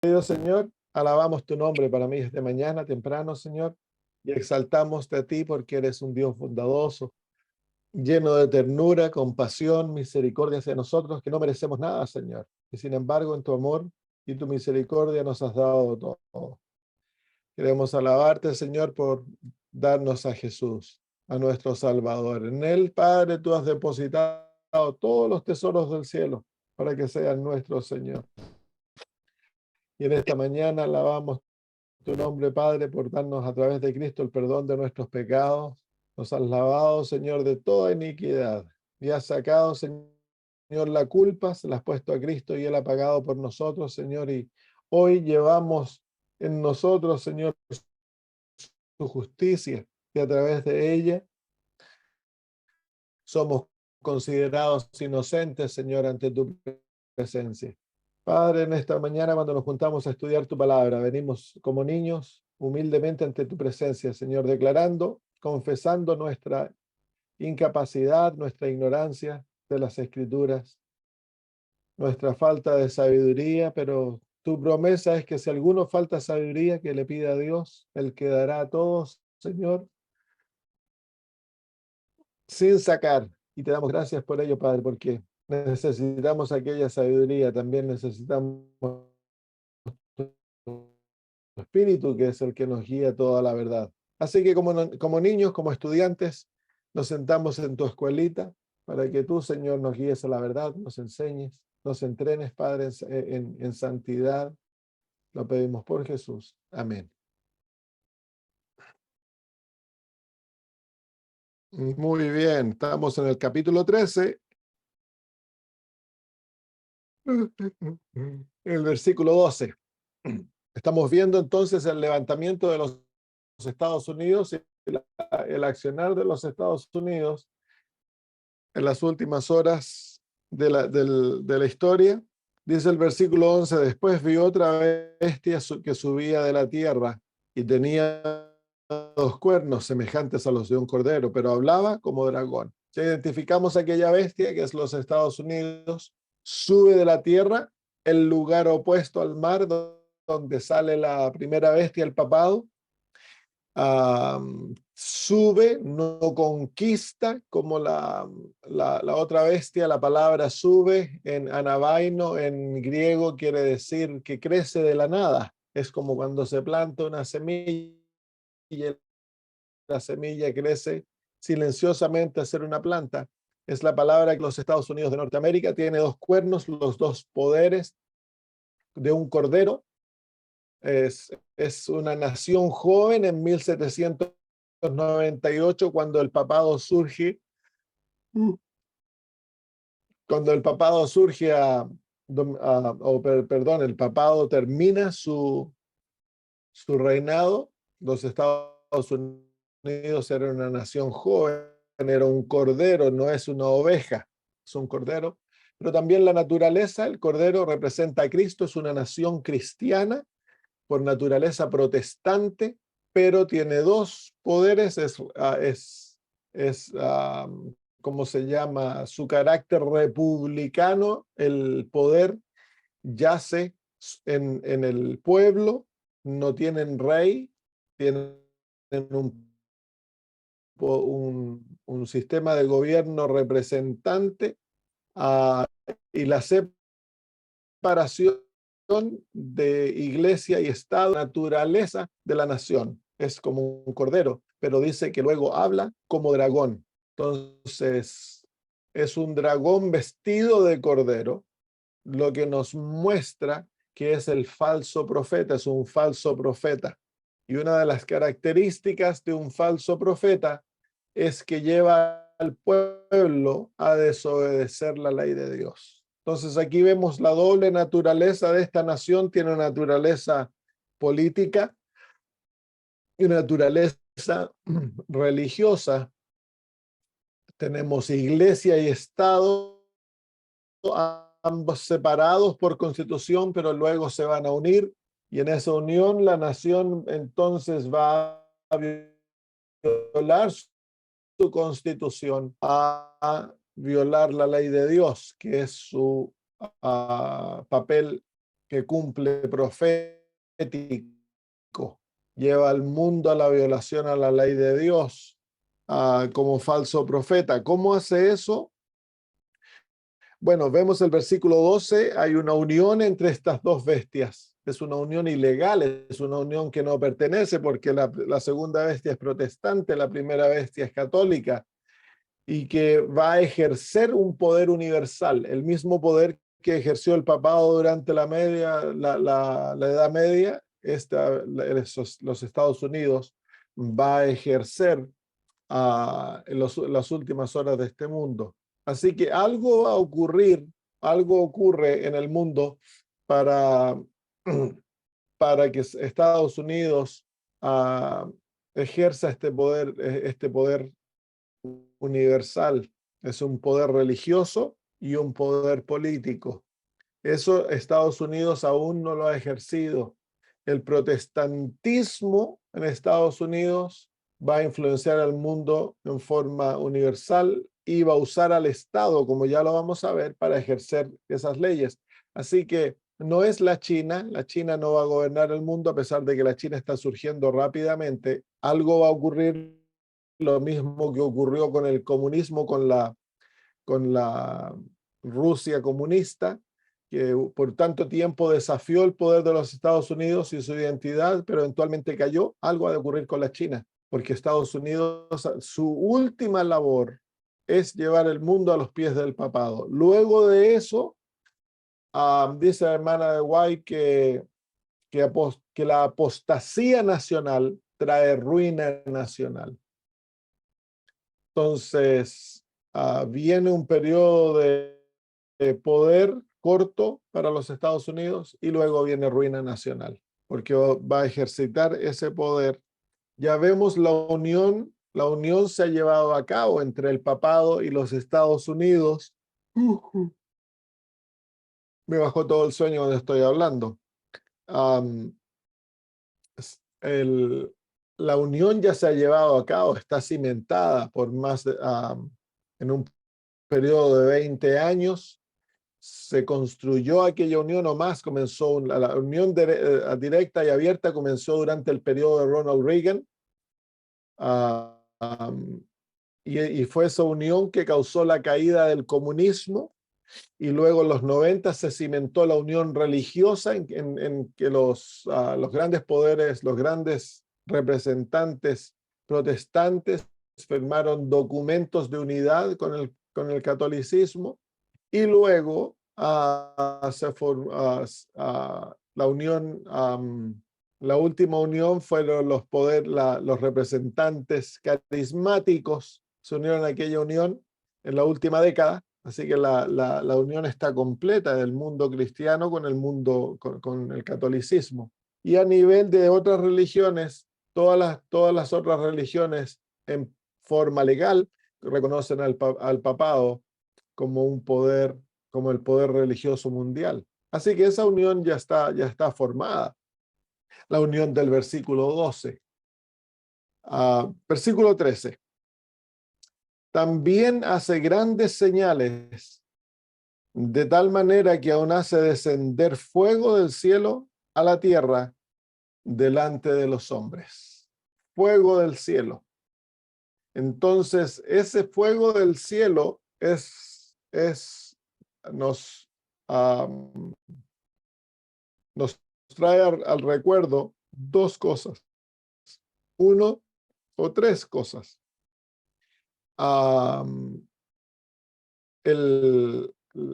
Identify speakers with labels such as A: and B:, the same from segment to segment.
A: Querido Señor, alabamos tu nombre para mí desde mañana temprano, Señor, y exaltamos a ti porque eres un Dios bondadoso, lleno de ternura, compasión, misericordia hacia nosotros, que no merecemos nada, Señor. Y sin embargo, en tu amor y tu misericordia nos has dado todo. Queremos alabarte, Señor, por darnos a Jesús, a nuestro Salvador. En él, Padre, tú has depositado todos los tesoros del cielo para que sean nuestros, Señor. Y en esta mañana alabamos tu nombre, Padre, por darnos a través de Cristo el perdón de nuestros pecados. Nos has lavado, Señor, de toda iniquidad y has sacado, Señor, la culpa, se la has puesto a Cristo y Él ha pagado por nosotros, Señor. Y hoy llevamos en nosotros, Señor, tu justicia y a través de ella somos considerados inocentes, Señor, ante tu presencia. Padre, en esta mañana cuando nos juntamos a estudiar tu palabra, venimos como niños humildemente ante tu presencia, Señor, declarando, confesando nuestra incapacidad, nuestra ignorancia de las Escrituras, nuestra falta de sabiduría, pero tu promesa es que si alguno falta sabiduría, que le pida a Dios, Él que dará a todos, Señor, sin sacar. Y te damos gracias por ello, Padre, porque necesitamos aquella sabiduría, también necesitamos tu Espíritu, que es el que nos guía toda la verdad. Así que como niños, como estudiantes, nos sentamos en tu escuelita para que tú, Señor, nos guíes a la verdad, nos enseñes, nos entrenes, Padre, en santidad. Lo pedimos por Jesús. Amén. Muy bien, estamos en el capítulo 13, el versículo 12. Estamos viendo entonces el levantamiento de los Estados Unidos y el accionar de los Estados Unidos en las últimas horas de la historia. Dice el versículo 11, después vi otra bestia que subía de la tierra y tenía dos cuernos semejantes a los de un cordero, pero hablaba como dragón. Ya identificamos aquella bestia que es los Estados Unidos, sube de la tierra, el lugar opuesto al mar donde sale la primera bestia, el papado. Sube, no conquista, como la otra bestia. La palabra sube en anabaino, en griego, quiere decir que crece de la nada. Es como cuando se planta una semilla y la semilla crece silenciosamente a ser una planta. Es la palabra que los Estados Unidos de Norteamérica tiene dos cuernos, los dos poderes de un cordero. Es una nación joven en 1798 cuando el papado surge, perdón, el papado termina su reinado. Los Estados Unidos eran una nación joven, era un cordero, no es una oveja, es un cordero. Pero también la naturaleza, el cordero representa a Cristo, es una nación cristiana por naturaleza protestante, pero tiene dos poderes, ¿cómo se llama? Su carácter republicano, el poder yace en el pueblo, no tienen rey, tienen un sistema de gobierno representante, uh, y la separación de iglesia y Estado, naturaleza de la nación. Es como un cordero, pero dice que luego habla como dragón. Entonces, es un dragón vestido de cordero, lo que nos muestra que es el falso profeta, es un falso profeta. Y una de las características de un falso profeta es que lleva al pueblo a desobedecer la ley de Dios. Entonces aquí vemos la doble naturaleza de esta nación. Tiene una naturaleza política y una naturaleza religiosa. Tenemos iglesia y Estado, ambos separados por constitución, pero luego se van a unir, y en esa unión la nación entonces va a violar su constitución, a violar la ley de Dios, que es su papel que cumple profético, lleva al mundo a la violación a la ley de Dios, como falso profeta. ¿Cómo hace eso? Bueno, vemos el versículo 12, hay una unión entre estas dos bestias. Es una unión ilegal, es una unión que no pertenece porque la segunda bestia es protestante, la primera bestia es católica, y que va a ejercer un poder universal, el mismo poder que ejerció el papado durante la Edad Media, los Estados Unidos va a ejercer en las últimas horas de este mundo. Así que algo va a ocurrir, algo ocurre en el mundo para, para que Estados Unidos ejerza este poder universal. Es un poder religioso y un poder político. Eso Estados Unidos aún no lo ha ejercido. El protestantismo en Estados Unidos va a influenciar al mundo en forma universal y va a usar al Estado, como ya lo vamos a ver, para ejercer esas leyes. Así que no es la China no va a gobernar el mundo a pesar de que la China está surgiendo rápidamente. Algo va a ocurrir, lo mismo que ocurrió con el comunismo, con la Rusia comunista, que por tanto tiempo desafió el poder de los Estados Unidos y su identidad, pero eventualmente cayó. Algo ha de ocurrir con la China, porque Estados Unidos, su última labor es llevar el mundo a los pies del papado. Luego de eso, dice la hermana de White que la apostasía nacional trae ruina nacional. Entonces, viene un periodo de poder corto para los Estados Unidos y luego viene ruina nacional, porque va a ejercitar ese poder. Ya vemos la unión se ha llevado a cabo entre el papado y los Estados Unidos. Me bajó todo el sueño cuando estoy hablando. Um, el, la unión ya se ha llevado a cabo, está cimentada por en un periodo de 20 años. Se construyó aquella unión o más, comenzó la unión directa y abierta comenzó durante el periodo de Ronald Reagan, y fue esa unión que causó la caída del comunismo, y luego en los 90 se cimentó la unión religiosa en que los grandes poderes, los grandes representantes protestantes firmaron documentos de unidad con el catolicismo, y luego se formó la unión, la última unión fueron los representantes carismáticos se unieron a aquella unión en la última década, así que la unión está completa del mundo cristiano con el mundo, con el catolicismo. Y a nivel de otras religiones, todas las otras religiones en forma legal reconocen al papado como un poder, como el poder religioso mundial. Así que esa unión ya está formada. La unión del versículo 12. Versículo 13. También hace grandes señales, de tal manera que aún hace descender fuego del cielo a la tierra delante de los hombres. Fuego del cielo. Entonces, ese fuego del cielo nos, nos trae al recuerdo dos cosas. Uno o tres cosas.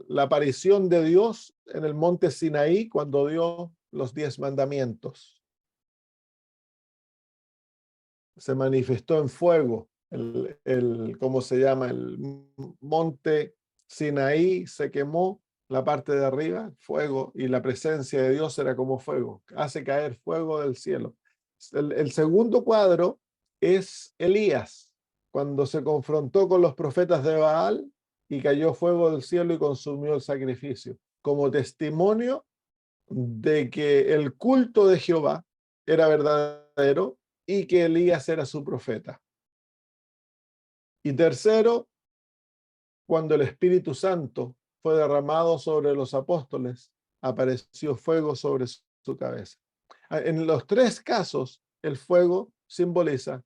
A: La aparición de Dios en el monte Sinaí cuando dio los 10 mandamientos. Se manifestó en fuego. ¿Cómo se llama? El monte Sinaí se quemó, la parte de arriba, fuego, y la presencia de Dios era como fuego. Hace caer fuego del cielo. El segundo cuadro es Elías, cuando se confrontó con los profetas de Baal y cayó fuego del cielo y consumió el sacrificio, como testimonio de que el culto de Jehová era verdadero y que Elías era su profeta. Y tercero, cuando el Espíritu Santo fue derramado sobre los apóstoles apareció fuego sobre su cabeza. En los tres casos, el fuego simboliza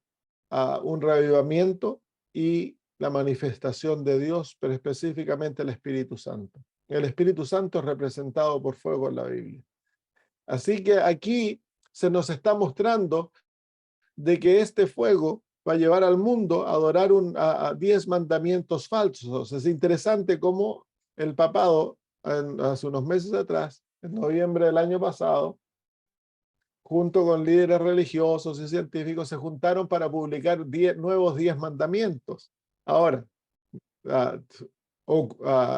A: un reavivamiento y la manifestación de Dios, pero específicamente el Espíritu Santo. El Espíritu Santo es representado por fuego en la Biblia. Así que aquí se nos está mostrando de que este fuego va a llevar al mundo a adorar a 10 mandamientos falsos. Es interesante cómo el papado, hace unos meses atrás, en noviembre del año pasado, junto con líderes religiosos y científicos, se juntaron para publicar nuevos 10 mandamientos. Ahora,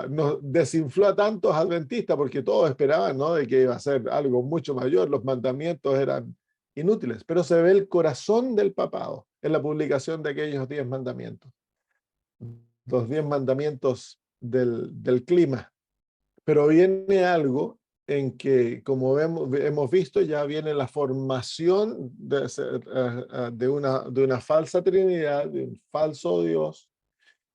A: nos desinfló a tantos adventistas porque todos esperaban, ¿no?, de que iba a ser algo mucho mayor, los mandamientos eran inútiles, pero se ve el corazón del papado en la publicación de aquellos 10 mandamientos, los 10 mandamientos del clima. Pero viene algo en que, como hemos visto, ya viene la formación de una falsa Trinidad, de un falso Dios,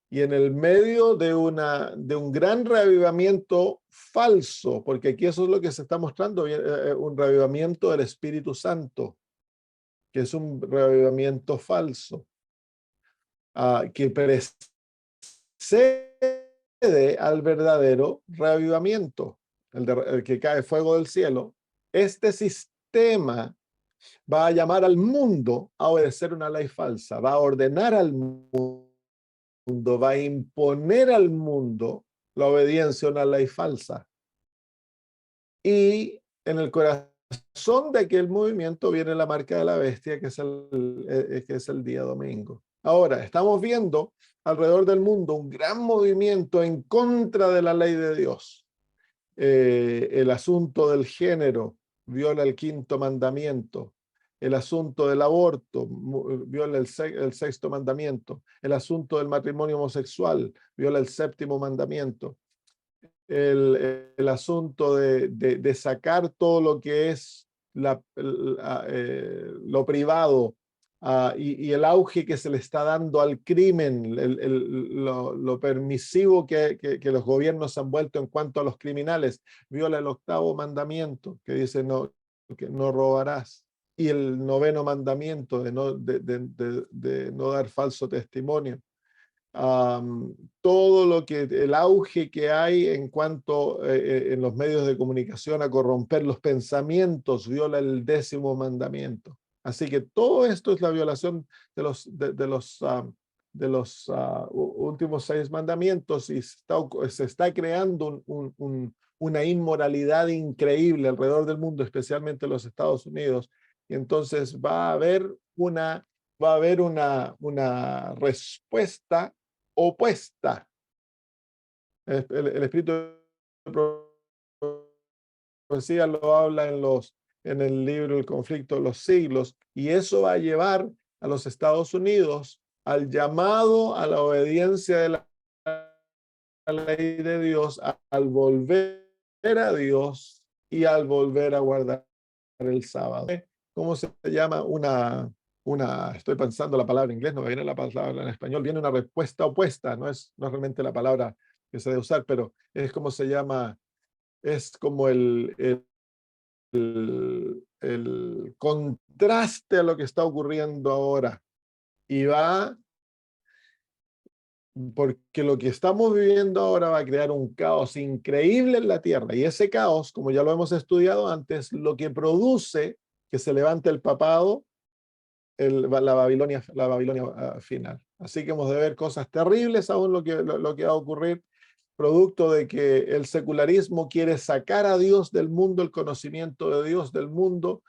A: y en el medio de un gran reavivamiento falso, porque aquí eso es lo que se está mostrando, un reavivamiento del Espíritu Santo, que es un reavivamiento falso, que precede al verdadero reavivamiento, el que cae fuego del cielo. Este sistema va a llamar al mundo a obedecer una ley falsa, va a ordenar al mundo, va a imponer al mundo la obediencia a una ley falsa. Y en el corazón de aquel movimiento viene la marca de la bestia, que es el día domingo. Ahora, estamos viendo alrededor del mundo un gran movimiento en contra de la ley de Dios. El asunto del género viola el quinto mandamiento. El asunto del aborto viola el sexto mandamiento. El asunto del matrimonio homosexual viola el séptimo mandamiento. El asunto de sacar todo lo que es lo privado, y el auge que se le está dando al crimen, lo permisivo que los gobiernos han vuelto en cuanto a los criminales, viola el octavo mandamiento que dice que no robarás, y el noveno mandamiento de no dar falso testimonio. Todo lo que el auge que hay en cuanto en los medios de comunicación a corromper los pensamientos viola el décimo mandamiento. Así que todo esto es la violación de los últimos 6 mandamientos, y se está creando una inmoralidad increíble alrededor del mundo, especialmente en los Estados Unidos. Y entonces va a haber una respuesta opuesta. El espíritu de profecía lo habla en el libro El conflicto de los siglos, y eso va a llevar a los Estados Unidos al llamado a la obediencia de la ley de Dios, al volver a Dios y al volver a guardar el sábado. ¿Cómo se llama? Estoy pensando la palabra en inglés, no me viene la palabra en español, viene una respuesta opuesta, no es realmente la palabra que se debe usar, pero es como se llama, es como el contraste a lo que está ocurriendo ahora. Y porque lo que estamos viviendo ahora va a crear un caos increíble en la tierra, y ese caos, como ya lo hemos estudiado antes, lo que produce que se levante el papado, la Babilonia final. Así que hemos de ver cosas terribles aún lo que va a ocurrir, producto de que el secularismo quiere sacar a Dios del mundo, el conocimiento de Dios del mundo,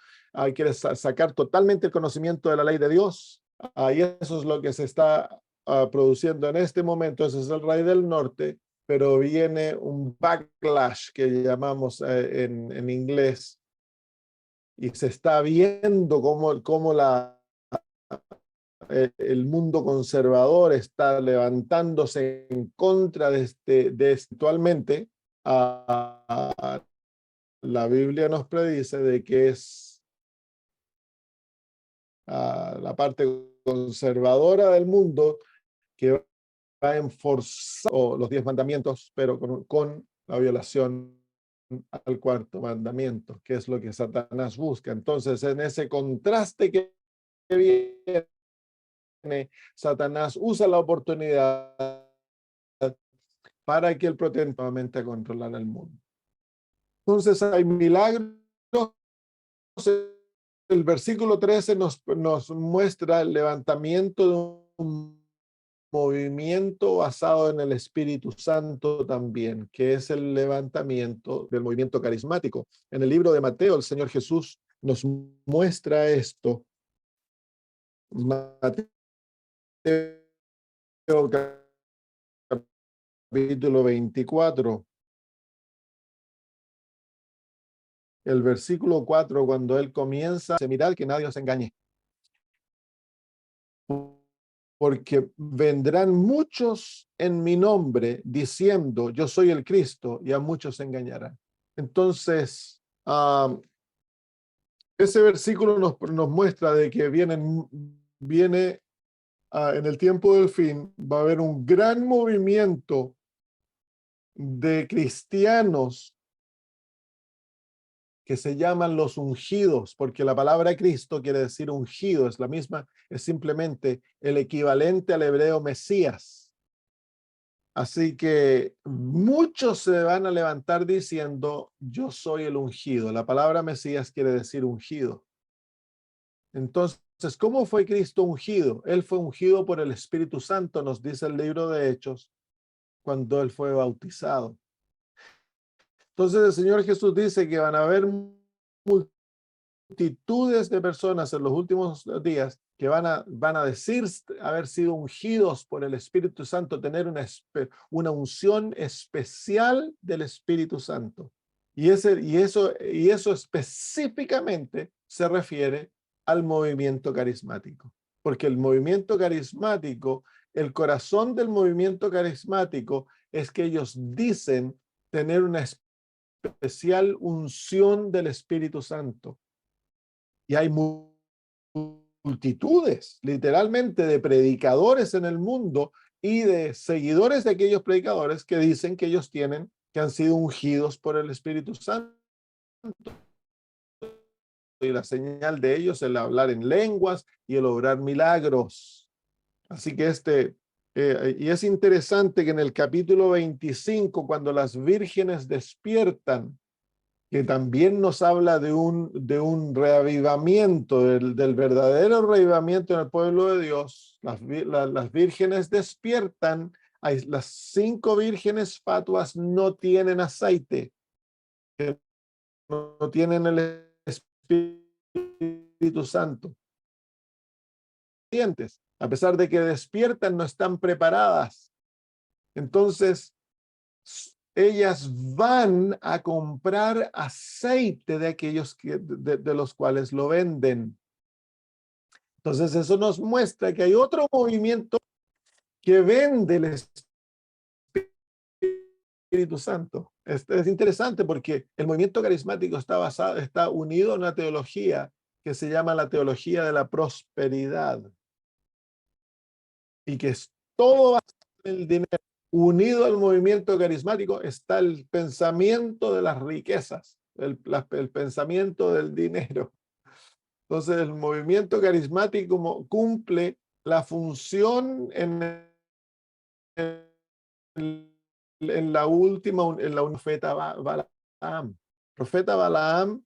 A: quiere sacar totalmente el conocimiento de la ley de Dios, y eso es lo que se está produciendo en este momento. Ese es el rey del norte, pero viene un backlash que llamamos en inglés, y se está viendo cómo el mundo conservador está levantándose en contra de actualmente. La Biblia nos predice de que es la parte conservadora del mundo que va a enforzar los 10 mandamientos, pero con la violación al cuarto mandamiento, que es lo que Satanás busca. Entonces, en ese contraste que viene, Satanás usa la oportunidad para que él pretenda nuevamente controlar el mundo. Entonces, hay milagros. El versículo 13 nos muestra el levantamiento de un movimiento basado en el Espíritu Santo también, que es el levantamiento del movimiento carismático. En el libro de Mateo, el Señor Jesús nos muestra esto. Mateo capítulo 24, el versículo 4, cuando él comienza, mirad que nadie os engañe, porque vendrán muchos en mi nombre diciendo, yo soy el Cristo, y a muchos engañarán. Entonces, ese versículo nos muestra de que viene en el tiempo del fin, va a haber un gran movimiento de cristianos que se llaman los ungidos, porque la palabra Cristo quiere decir ungido, es la misma, es simplemente el equivalente al hebreo Mesías. Así que muchos se van a levantar diciendo, yo soy el ungido. La palabra Mesías quiere decir ungido. Entonces, ¿cómo fue Cristo ungido? Él fue ungido por el Espíritu Santo, nos dice el libro de Hechos, cuando él fue bautizado. Entonces el Señor Jesús dice que van a haber multitudes de personas en los últimos días que van a decir haber sido ungidos por el Espíritu Santo, tener una unción especial del Espíritu Santo. Y eso específicamente se refiere al movimiento carismático, porque el movimiento carismático, el corazón del movimiento carismático es que ellos dicen tener una especial unción del Espíritu Santo. Y hay multitudes, literalmente, de predicadores en el mundo y de seguidores de aquellos predicadores que dicen que ellos que han sido ungidos por el Espíritu Santo. Y la señal de ellos es el hablar en lenguas y el obrar milagros. Así que y es interesante que en el capítulo 25, cuando las vírgenes despiertan, que también nos habla de un reavivamiento, del verdadero reavivamiento en el pueblo de Dios. Las vírgenes despiertan, las 5 vírgenes fatuas no tienen aceite, no tienen el Espíritu Santo. A pesar de que despiertan, no están preparadas. Entonces, ellas van a comprar aceite de aquellos de los cuales lo venden. Entonces eso nos muestra que hay otro movimiento que vende el Espíritu Santo. Es interesante porque el movimiento carismático está unido a una teología que se llama la teología de la prosperidad, y que es todo basado en el dinero. Unido al movimiento carismático está el pensamiento de las riquezas, el pensamiento del dinero. Entonces el movimiento carismático cumple la función en la profeta Balaam. Profeta Balaam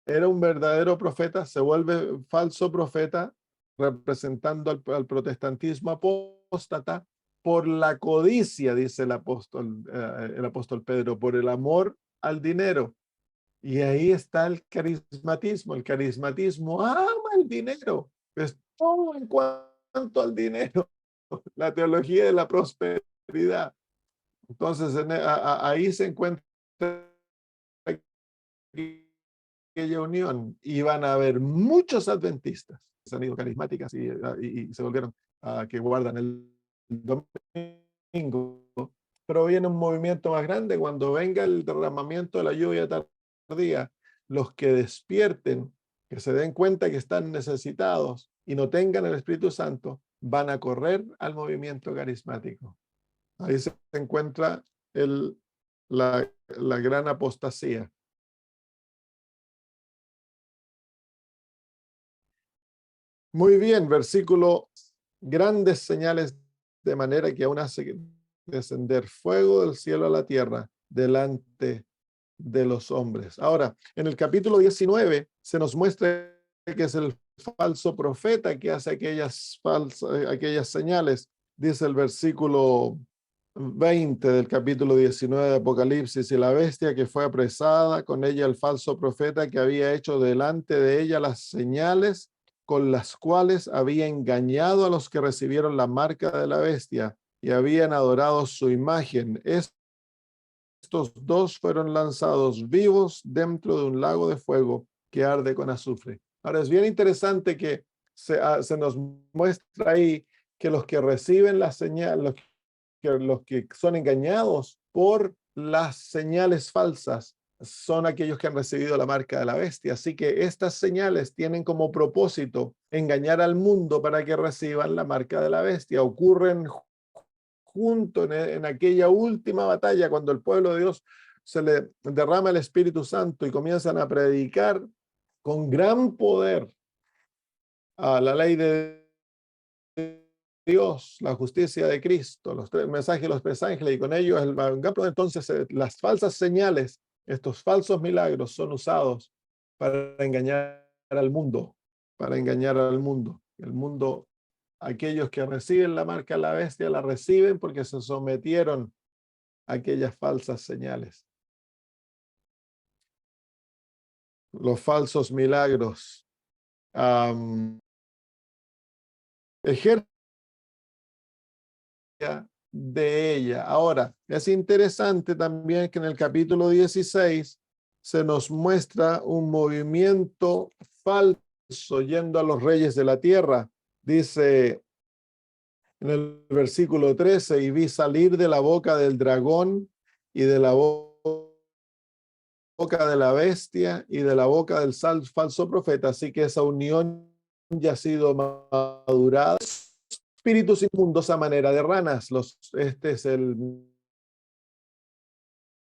A: era un verdadero profeta, se vuelve falso profeta, representando al protestantismo apóstata por la codicia, dice el apóstol Pedro, por el amor al dinero. Y ahí está el carismatismo. El carismatismo ama el dinero. Es todo en cuanto al dinero. La teología de la prosperidad. Entonces, ahí se encuentra aquella unión, y van a haber muchos adventistas que han ido carismáticas y se volvieron que guardan el domingo, pero viene un movimiento más grande cuando venga el derramamiento de la lluvia tardía. Los que despierten, que se den cuenta que están necesitados y no tengan el Espíritu Santo, van a correr al movimiento carismático. Ahí se encuentra la gran apostasía. Muy bien, versículo, grandes señales de manera que aún hace descender fuego del cielo a la tierra delante de los hombres. Ahora, en el capítulo 19 se nos muestra que es el falso profeta que hace aquellas señales. Dice el versículo 20 del capítulo 19 de Apocalipsis: y la bestia que fue apresada, con ella el falso profeta que había hecho delante de ella las señales con las cuales había engañado a los que recibieron la marca de la bestia y habían adorado su imagen. Estos dos fueron lanzados vivos dentro de un lago de fuego que arde con azufre. Ahora es bien interesante que se nos muestra ahí que los que reciben la señal, los que son engañados por las señales falsas, son aquellos que han recibido la marca de la bestia. Así que estas señales tienen como propósito engañar al mundo para que reciban la marca de la bestia. Ocurren junto en aquella última batalla, cuando el pueblo de Dios se le derrama el Espíritu Santo y comienzan a predicar con gran poder a la ley de Dios, la justicia de Cristo, los tres mensajes de los tres ángeles, y con ellos entonces las falsas señales, estos falsos milagros son usados para engañar al mundo, para engañar al mundo. El mundo, aquellos que reciben la marca de la bestia, la reciben porque se sometieron a aquellas falsas señales. Los falsos milagros ejercen de ella. Ahora, es interesante también que en el capítulo 16 se nos muestra un movimiento falso yendo a los reyes de la tierra. Dice en el versículo 13: y vi salir de la boca del dragón y de la boca de la bestia y de la boca del falso profeta. Así que esa unión ya ha sido madurada. Espíritus inmundos a manera de ranas. Este es el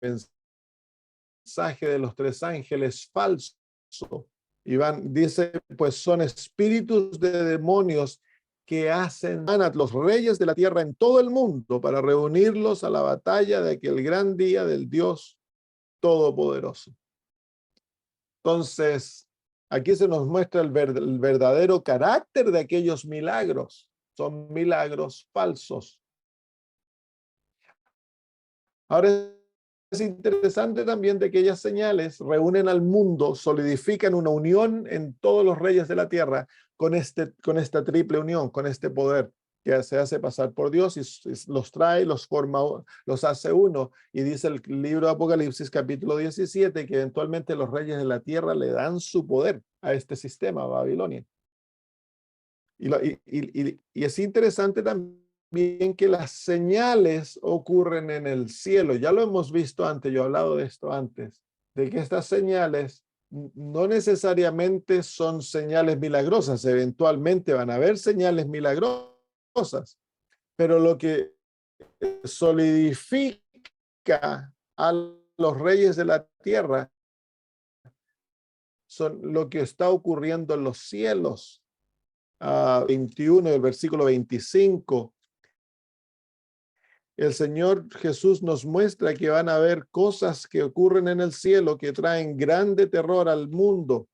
A: mensaje de los tres ángeles falso. Iván dice, pues son espíritus de demonios que hacen a los reyes de la tierra en todo el mundo para reunirlos a la batalla de aquel gran día del Dios Todopoderoso. Entonces, aquí se nos muestra el verdadero carácter de aquellos milagros. Son milagros falsos. Ahora es interesante también de que aquellas señales reúnen al mundo, solidifican una unión en todos los reyes de la tierra con esta triple unión, con este poder que se hace pasar por Dios y los trae, los forma, los hace uno. Y dice el libro de Apocalipsis capítulo 17 que eventualmente los reyes de la tierra le dan su poder a este sistema, a Babilonia. Y es interesante también que las señales ocurren en el cielo. Ya lo hemos visto antes, yo he hablado de esto antes, de que estas señales no necesariamente son señales milagrosas, eventualmente van a haber señales milagrosas, pero lo que solidifica a los reyes de la tierra son lo que está ocurriendo en los cielos. 21 del versículo 25, el Señor Jesús nos muestra que van a haber cosas que ocurren en el cielo que traen grande terror al mundo.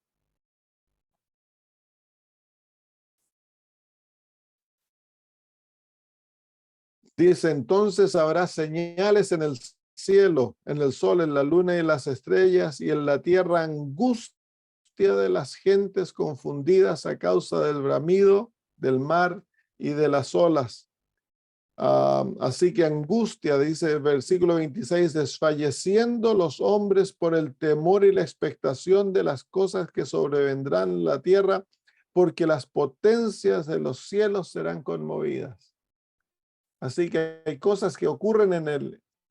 A: Dice, entonces habrá señales en el cielo, en el sol, en la luna y en las estrellas, y en la tierra angustia de las gentes confundidas a causa del bramido del mar y de las olas. Así que angustia, dice el versículo 26, desfalleciendo los hombres por el temor y la expectación de las cosas que sobrevendrán en la tierra, porque las potencias de los cielos serán conmovidas. Así que hay cosas que ocurren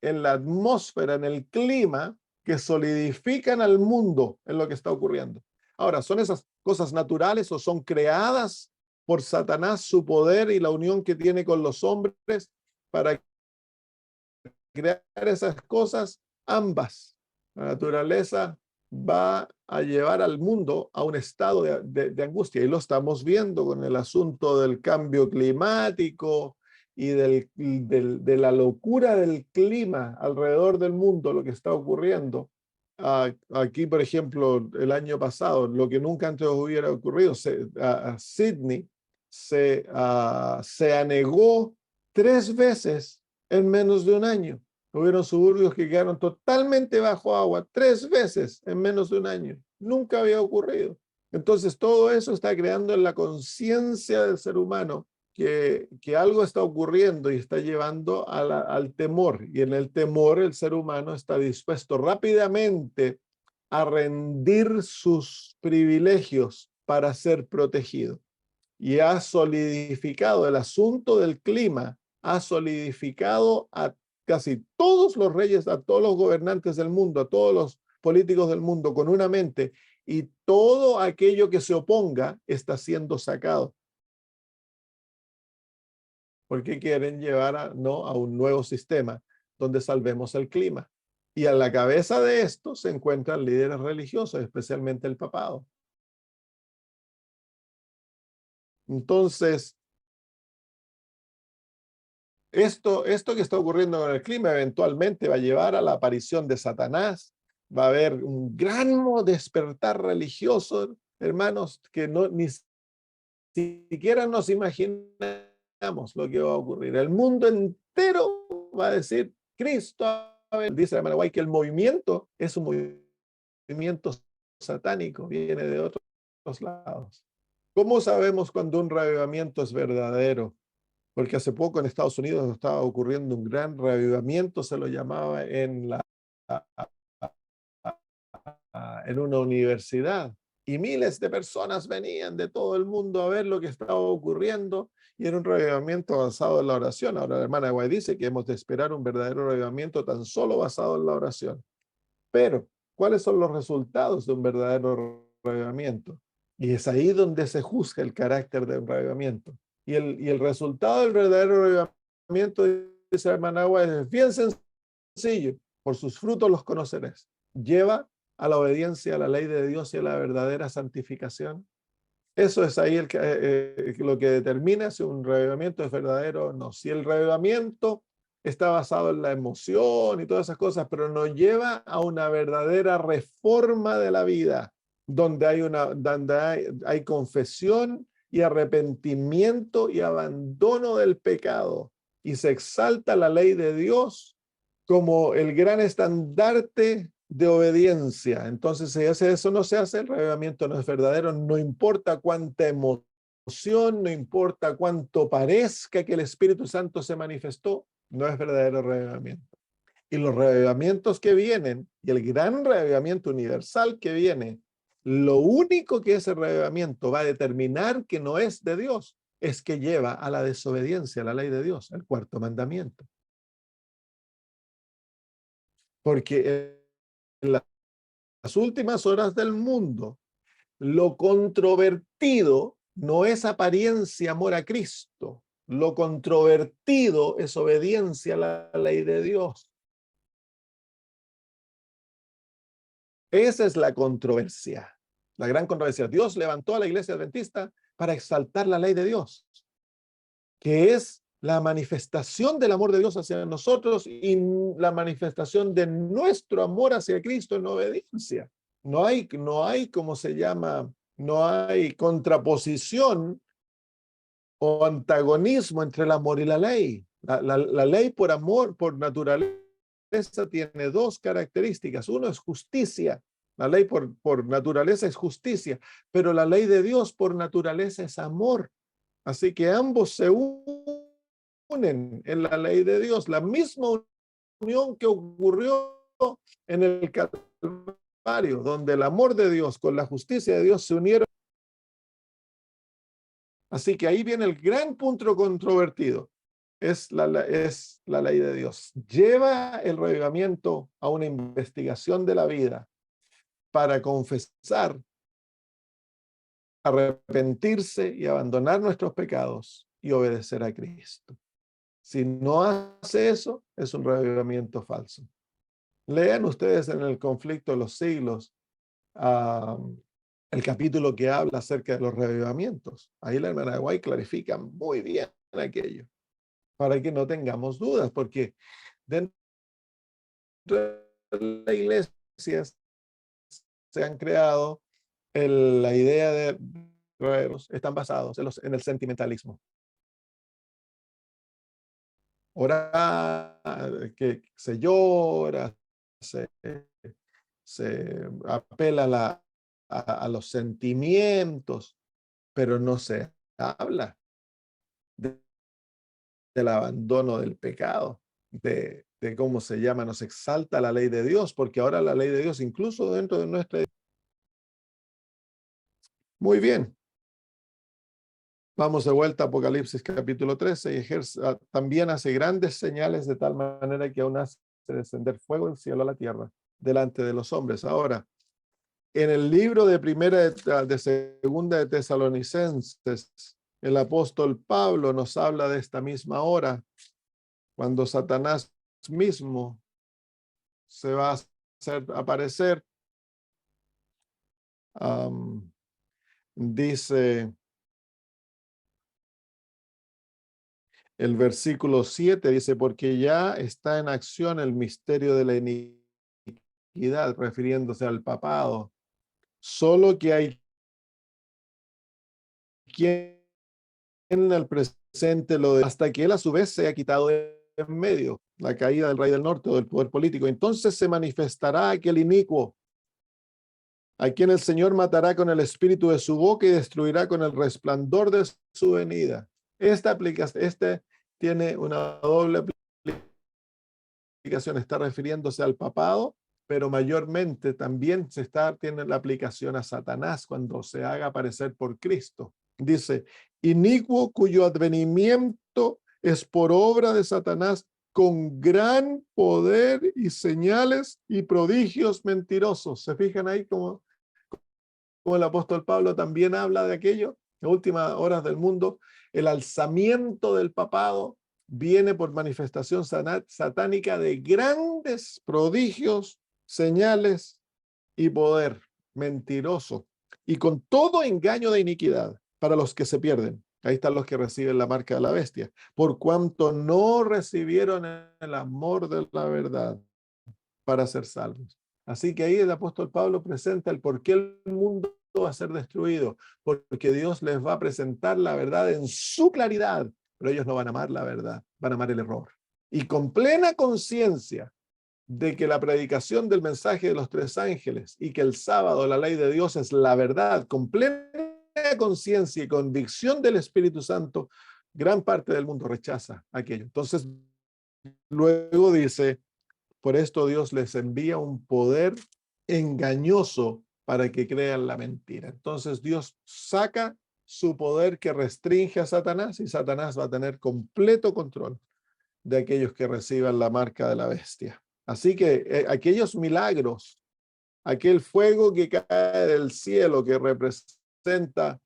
A: en la atmósfera, en el clima, que solidifican al mundo en lo que está ocurriendo. Ahora, ¿son esas cosas naturales o son creadas por Satanás, su poder y la unión que tiene con los hombres para crear esas cosas? ambas. La naturaleza va a llevar al mundo a un estado de angustia. Y lo estamos viendo con el asunto del cambio climático y de la locura del clima alrededor del mundo, lo que está ocurriendo. Aquí, por ejemplo, el año pasado, lo que nunca antes hubiera ocurrido, Sydney se anegó 3 veces en menos de un año. Hubieron suburbios que quedaron totalmente bajo agua 3 veces en menos de un año. Nunca había ocurrido. Entonces, todo eso está creando en la conciencia del ser humano que algo está ocurriendo y está llevando al temor. Y en el temor, el ser humano está dispuesto rápidamente a rendir sus privilegios para ser protegido. Y ha solidificado el asunto del clima, ha solidificado a casi todos los reyes, a todos los gobernantes del mundo, a todos los políticos del mundo con una mente, y todo aquello que se oponga está siendo sacado. Porque quieren llevar a un nuevo sistema donde salvemos el clima. Y a la cabeza de esto se encuentran líderes religiosos, especialmente el papado. Entonces, esto que está ocurriendo con el clima eventualmente va a llevar a la aparición de Satanás. Va a haber un gran despertar religioso, hermanos, que ni siquiera nos imaginamos lo que va a ocurrir. El mundo entero va a decir, Cristo, dice la hermana White que el movimiento es un movimiento satánico, viene de otros lados. ¿Cómo sabemos cuando un reavivamiento es verdadero? Porque hace poco en Estados Unidos estaba ocurriendo un gran reavivamiento, se lo llamaba en una universidad. Y miles de personas venían de todo el mundo a ver lo que estaba ocurriendo y era un reavivamiento basado en la oración. Ahora la hermana Guay dice que hemos de esperar un verdadero reavivamiento tan solo basado en la oración. Pero, ¿cuáles son los resultados de un verdadero reavivamiento? Y es ahí donde se juzga el carácter de un reavivamiento. Y el resultado del verdadero reavivamiento, dice la hermana Guay, es bien sencillo. Por sus frutos los conoceréis. Lleva a la obediencia a la ley de Dios y a la verdadera santificación. Eso es ahí lo que determina si un reavivamiento es verdadero o no. Si el reavivamiento está basado en la emoción y todas esas cosas, pero nos lleva a una verdadera reforma de la vida, donde hay confesión y arrepentimiento y abandono del pecado, y se exalta la ley de Dios como el gran estandarte de obediencia. Entonces, si eso no se hace, el reavivamiento no es verdadero, no importa cuánta emoción, no importa cuánto parezca que el Espíritu Santo se manifestó, no es verdadero reavivamiento. Y los reavivamientos que vienen, y el gran reavivamiento universal que viene, lo único que ese reavivamiento va a determinar que no es de Dios, es que lleva a la desobediencia a la ley de Dios, el 4º mandamiento. Porque en las últimas horas del mundo, lo controvertido no es apariencia amor a Cristo. Lo controvertido es obediencia a la ley de Dios. Esa es la controversia, la gran controversia. Dios levantó a la iglesia adventista para exaltar la ley de Dios, que es la manifestación del amor de Dios hacia nosotros y la manifestación de nuestro amor hacia Cristo en obediencia. No hay, ¿cómo se llama? No hay contraposición o antagonismo entre el amor y la ley. La ley por amor, por naturaleza, tiene 2 características. Uno es justicia. La ley por naturaleza es justicia, pero la ley de Dios por naturaleza es amor. Así que ambos se unen en la ley de Dios. La misma unión que ocurrió en el Calvario, donde el amor de Dios con la justicia de Dios se unieron. Así que ahí viene el gran punto controvertido. Es la ley de Dios. Lleva el reavivamiento a una investigación de la vida para confesar, arrepentirse y abandonar nuestros pecados y obedecer a Cristo. Si no hace eso, es un reavivamiento falso. Lean ustedes en el conflicto de los siglos ah, el capítulo que habla acerca de los revivamientos. Ahí la hermana de White clarifica muy bien aquello, para que no tengamos dudas, porque dentro de la iglesia se han creado la idea de están basados en el sentimentalismo. Orar, que se llora, se, se apela a los sentimientos, pero no se habla de, del abandono del pecado, de cómo se llama, nos exalta la ley de Dios, porque ahora la ley de Dios, incluso dentro de nuestra... Muy bien, vamos de vuelta a Apocalipsis capítulo 13 y también hace grandes señales de tal manera que aún hace descender fuego del cielo a la tierra delante de los hombres. Ahora, en el libro de segunda de Tesalonicenses, el apóstol Pablo nos habla de esta misma hora, cuando Satanás mismo se va a hacer aparecer. Dice el versículo 7, dice, porque ya está en acción el misterio de la iniquidad, refiriéndose al papado. Solo que hay quien en el presente hasta que él a su vez se ha quitado de en medio, la caída del rey del norte o del poder político. Entonces se manifestará aquel inicuo, a quien el Señor matará con el espíritu de su boca y destruirá con el resplandor de su venida. Este tiene una doble aplicación, está refiriéndose al papado, pero mayormente también tiene la aplicación a Satanás cuando se haga aparecer por Cristo. Dice, inicuo cuyo advenimiento es por obra de Satanás con gran poder y señales y prodigios mentirosos. ¿Se fijan ahí como el apóstol Pablo también habla de aquello? En últimas horas del mundo, el alzamiento del papado viene por manifestación satánica de grandes prodigios, señales y poder mentiroso, y con todo engaño de iniquidad para los que se pierden. Ahí están los que reciben la marca de la bestia, por cuanto no recibieron el amor de la verdad para ser salvos. Así que ahí el apóstol Pablo presenta el por qué el mundo va a ser destruido, porque Dios les va a presentar la verdad en su claridad, pero ellos no van a amar la verdad, van a amar el error. Y con plena conciencia de que la predicación del mensaje de los tres ángeles y que el sábado la ley de Dios es la verdad, con plena conciencia y convicción del Espíritu Santo, gran parte del mundo rechaza aquello. Entonces, luego dice, por esto Dios les envía un poder engañoso para que crean la mentira. Entonces Dios saca su poder que restringe a Satanás y Satanás va a tener completo control de aquellos que reciban la marca de la bestia. Así que aquellos milagros, aquel fuego que cae del cielo que representa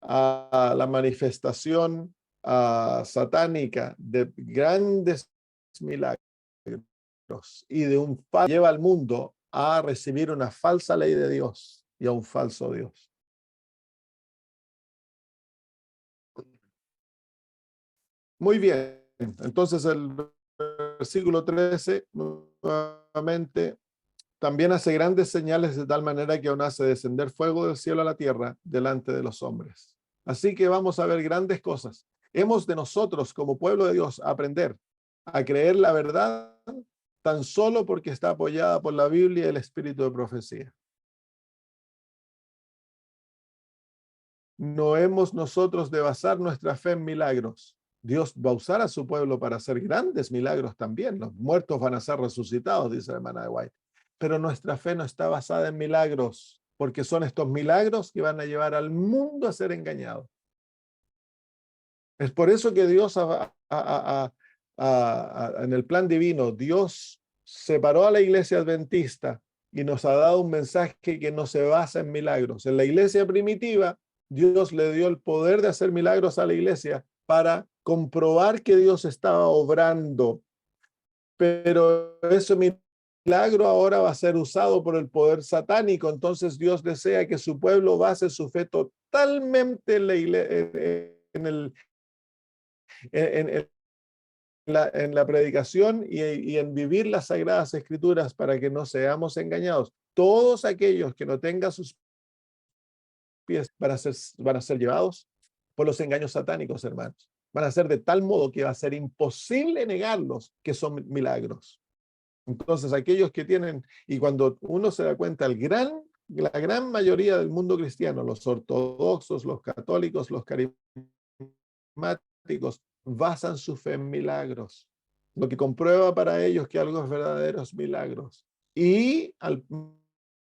A: a la manifestación satánica de grandes milagros y de lleva al mundo a recibir una falsa ley de Dios y a un falso Dios. Muy bien, entonces el versículo 13 nuevamente también hace grandes señales de tal manera que aún hace descender fuego del cielo a la tierra delante de los hombres. Así que vamos a ver grandes cosas. Hemos de nosotros como pueblo de Dios aprender a creer la verdad tan solo porque está apoyada por la Biblia y el espíritu de profecía. No hemos nosotros de basar nuestra fe en milagros. Dios va a usar a su pueblo para hacer grandes milagros también. Los muertos van a ser resucitados, dice la hermana de White. Pero nuestra fe no está basada en milagros, porque son estos milagros que van a llevar al mundo a ser engañado. Es por eso que Dios, en el plan divino, Dios separó a la iglesia adventista y nos ha dado un mensaje que no se basa en milagros. En la iglesia primitiva, Dios le dio el poder de hacer milagros a la iglesia para comprobar que Dios estaba obrando. Pero ese milagro ahora va a ser usado por el poder satánico. Entonces Dios desea que su pueblo base su fe totalmente en la predicación y en vivir las sagradas escrituras para que no seamos engañados. Todos aquellos que no tengan sus pies van a ser llevados por los engaños satánicos, hermanos. Van a ser de tal modo que va a ser imposible negarlos que son milagros. Entonces, aquellos que tienen, y cuando uno se da cuenta, la gran mayoría del mundo cristiano, los ortodoxos, los católicos, los carismáticos, basan su fe en milagros. Lo que comprueba para ellos que algo es verdadero es milagros. Y al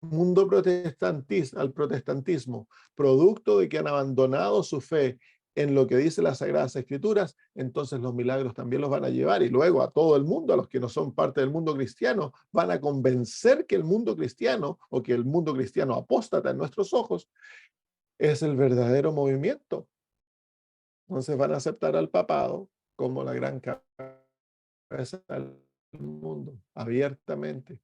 A: al protestantismo, producto de que han abandonado su fe en lo que dice las Sagradas Escrituras, entonces los milagros también los van a llevar y luego a todo el mundo, a los que no son parte del mundo cristiano, van a convencer que el mundo cristiano o que el mundo cristiano apóstata en nuestros ojos es el verdadero movimiento. Entonces van a aceptar al papado como la gran cabeza del mundo, abiertamente.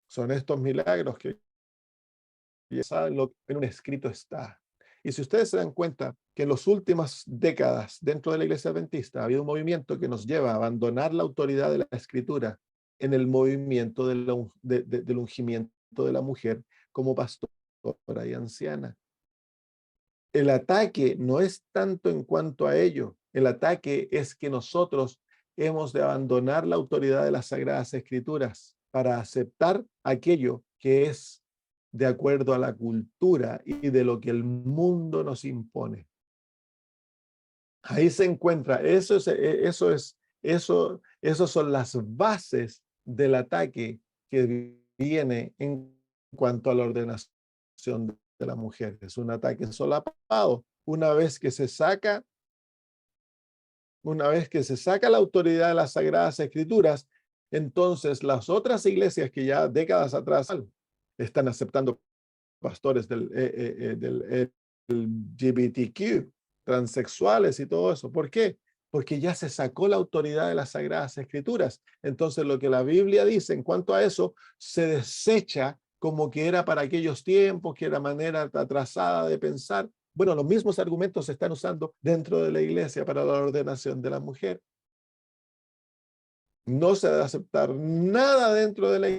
A: Son estos milagros que ya saben lo que en un escrito está. Y si ustedes se dan cuenta que en las últimas décadas dentro de la Iglesia Adventista ha habido un movimiento que nos lleva a abandonar la autoridad de la Escritura en el movimiento del ungimiento de la mujer como pastora y anciana. El ataque no es tanto en cuanto a ello, el ataque es que nosotros hemos de abandonar la autoridad de las Sagradas Escrituras para aceptar aquello que es de acuerdo a la cultura y de lo que el mundo nos impone. Ahí se encuentra, esos son las bases del ataque que viene en cuanto a la ordenación de la mujer. Es un ataque solapado. Una vez que se saca la autoridad de las Sagradas Escrituras, entonces las otras iglesias que ya décadas atrás están aceptando pastores del LGBTQ, transexuales y todo eso. ¿Por qué? Porque ya se sacó la autoridad de las Sagradas Escrituras. Entonces lo que la Biblia dice en cuanto a eso se desecha como que era para aquellos tiempos, que era manera atrasada de pensar. Bueno, los mismos argumentos se están usando dentro de la iglesia para la ordenación de la mujer. No se debe aceptar nada dentro de la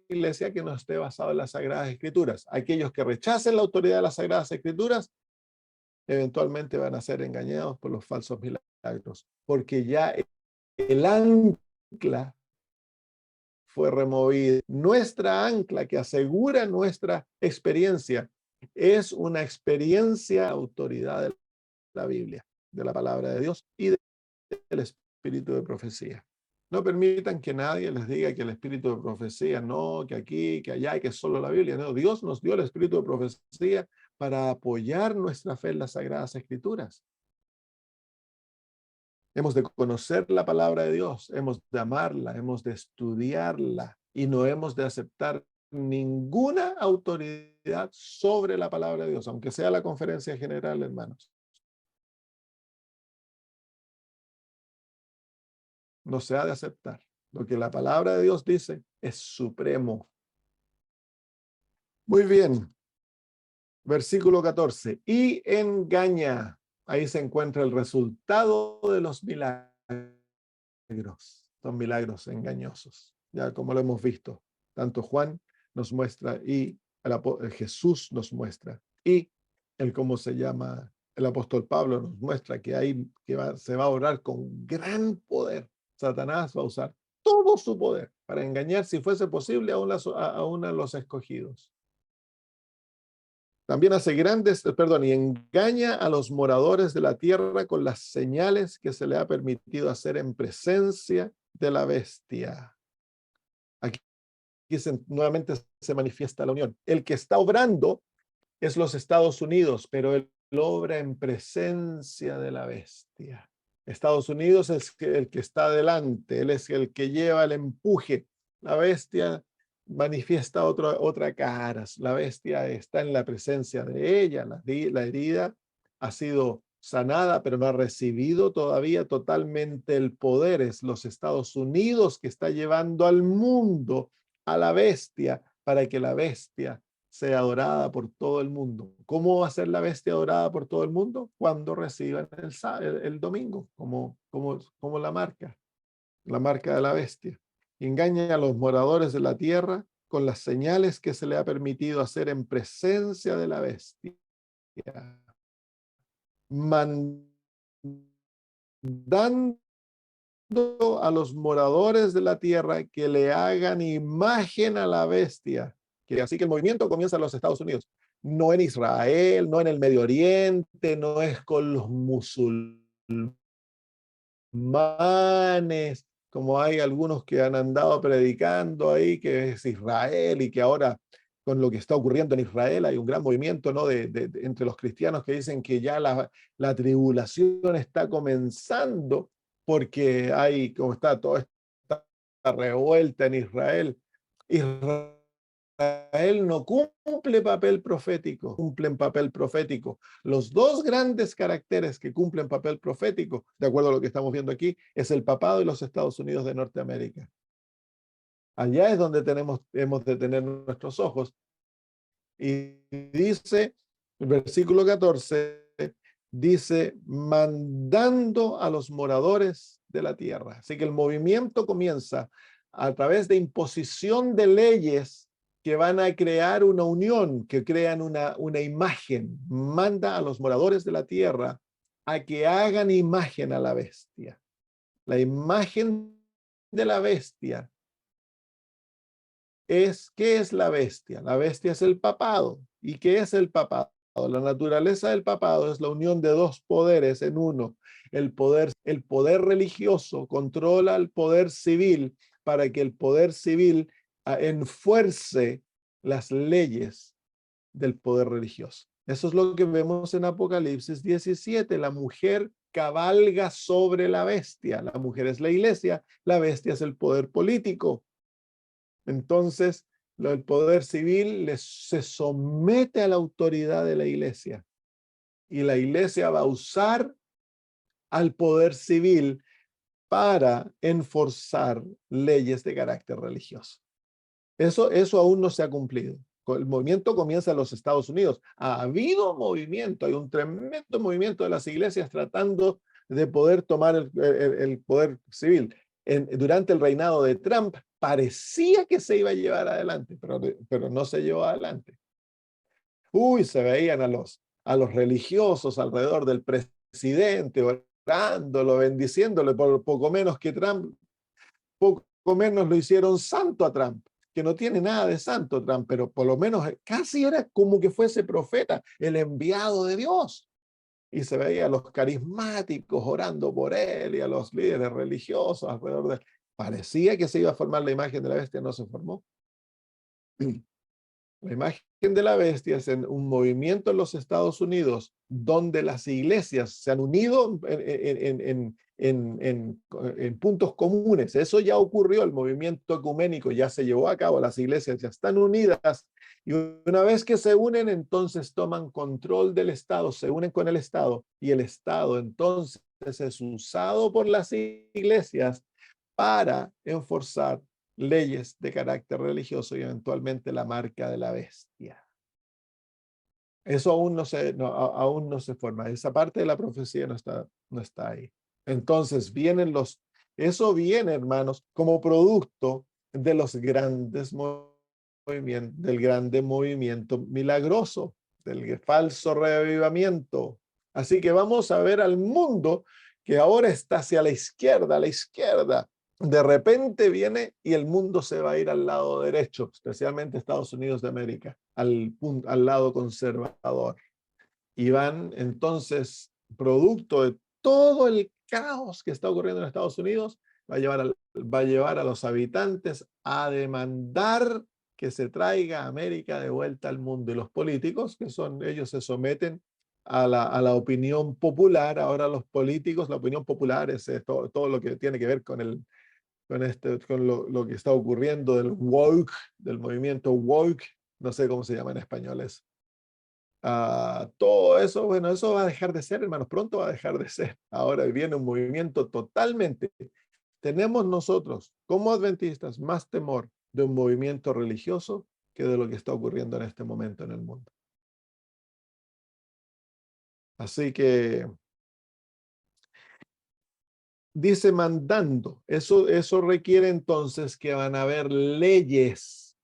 A: iglesia que no esté basado en las Sagradas Escrituras. Aquellos que rechacen la autoridad de las Sagradas Escrituras eventualmente van a ser engañados por los falsos milagros, porque ya el ancla fue removida. Nuestra ancla que asegura nuestra experiencia es una experiencia de autoridad de la Biblia, de la palabra de Dios y del espíritu de profecía. No permitan que nadie les diga que el espíritu de profecía no, que aquí, que allá, que es solo la Biblia. No, Dios nos dio el espíritu de profecía para apoyar nuestra fe en las Sagradas Escrituras. Hemos de conocer la palabra de Dios, hemos de amarla, hemos de estudiarla y no hemos de aceptar ninguna autoridad sobre la palabra de Dios, aunque sea la conferencia general, hermanos. No se ha de aceptar. Lo que la palabra de Dios dice es supremo. Muy bien. Versículo 14. Y engaña. Ahí se encuentra el resultado de los milagros. Son milagros engañosos. Ya como lo hemos visto. Tanto Juan nos muestra y Jesús nos muestra. Y ¿cómo se llama? El apóstol Pablo nos muestra que se va a orar con gran poder. Satanás va a usar todo su poder para engañar, si fuese posible, aún a los escogidos. También hace y engaña a los moradores de la tierra con las señales que se le ha permitido hacer en presencia de la bestia. Aquí nuevamente se manifiesta la unión. El que está obrando es los Estados Unidos, pero él obra en presencia de la bestia. Estados Unidos es el que está adelante, él es el que lleva el empuje. La bestia manifiesta otra cara. La bestia está en la presencia de ella. La herida ha sido sanada, pero no ha recibido todavía totalmente el poder. Es los Estados Unidos que está llevando al mundo a la bestia para que la bestia sea adorada por todo el mundo. ¿Cómo va a ser la bestia adorada por todo el mundo? Cuando reciban el domingo, como la marca de la bestia. Engaña a los moradores de la tierra con las señales que se le ha permitido hacer en presencia de la bestia, mandando a los moradores de la tierra que le hagan imagen a la bestia. Así que el movimiento comienza en los Estados Unidos, no en Israel, no en el Medio Oriente, no es con los musulmanes, como hay algunos que han andado predicando ahí, que es Israel y que ahora con lo que está ocurriendo en Israel hay un gran movimiento, ¿no? Entre los cristianos que dicen que ya la tribulación está comenzando porque hay, como está toda esta revuelta en Israel. Israel no cumple papel profético, cumplen papel profético. Los dos grandes caracteres que cumplen papel profético, de acuerdo a lo que estamos viendo aquí, es el papado y los Estados Unidos de Norteamérica. Allá es donde hemos de tener nuestros ojos. Y dice, el versículo 14, dice, mandando a los moradores de la tierra. Así que el movimiento comienza a través de imposición de leyes que van a crear una unión, que crean una imagen. Manda a los moradores de la tierra a que hagan imagen a la bestia. La imagen de la bestia ¿qué es la bestia? La bestia es el papado. ¿Y qué es el papado? La naturaleza del papado es la unión de dos poderes en uno. El poder religioso controla el poder civil para que el poder civil enfuerce las leyes del poder religioso. Eso es lo que vemos en Apocalipsis 17. La mujer cabalga sobre la bestia. La mujer es la iglesia, la bestia es el poder político. Entonces, el poder civil se somete a la autoridad de la iglesia y la iglesia va a usar al poder civil para enforzar leyes de carácter religioso. Eso aún no se ha cumplido. El movimiento comienza en los Estados Unidos. Ha habido movimiento, hay un tremendo movimiento de las iglesias tratando de poder tomar el poder civil. Durante el reinado de Trump parecía que se iba a llevar adelante, pero no se llevó adelante. Se veían a los religiosos alrededor del presidente, orándolo, bendiciéndole, por poco menos que Trump, poco menos lo hicieron santo a Trump, que no tiene nada de santo Trump, pero por lo menos casi era como que fuese profeta, el enviado de Dios. Y se veía a los carismáticos orando por él y a los líderes religiosos alrededor de él. Parecía que se iba a formar la imagen de la bestia, no se formó. La imagen de la bestia es en un movimiento en los Estados Unidos donde las iglesias se han unido en puntos comunes. Eso ya ocurrió, el movimiento ecuménico ya se llevó a cabo, las iglesias ya están unidas y una vez que se unen, entonces toman control del Estado, se unen con el Estado y el Estado entonces es usado por las iglesias para enforzar leyes de carácter religioso y eventualmente la marca de la bestia. Eso aún no se forma. Esa parte de la profecía no está ahí. Entonces eso viene, hermanos, como producto de los grandes movimientos, del grande movimiento milagroso, del falso reavivamiento. Así que vamos a ver al mundo que ahora está hacia la izquierda, a la izquierda. De repente viene y el mundo se va a ir al lado derecho, especialmente Estados Unidos de América, al lado conservador. Y van entonces, producto de todo el caos que está ocurriendo en Estados Unidos, va a llevar a los habitantes a demandar que se traiga a América de vuelta al mundo. Y los políticos, ellos se someten a la opinión popular. Ahora los políticos, la opinión popular es todo lo que tiene que ver con lo que está ocurriendo del woke, del movimiento woke, no sé cómo se llama en español eso. Todo eso, bueno, eso va a dejar de ser, hermanos, pronto va a dejar de ser. Ahora viene un movimiento totalmente. Tenemos nosotros, como adventistas, más temor de un movimiento religioso que de lo que está ocurriendo en este momento en el mundo. Así que dice mandando, eso requiere entonces que van a haber leyes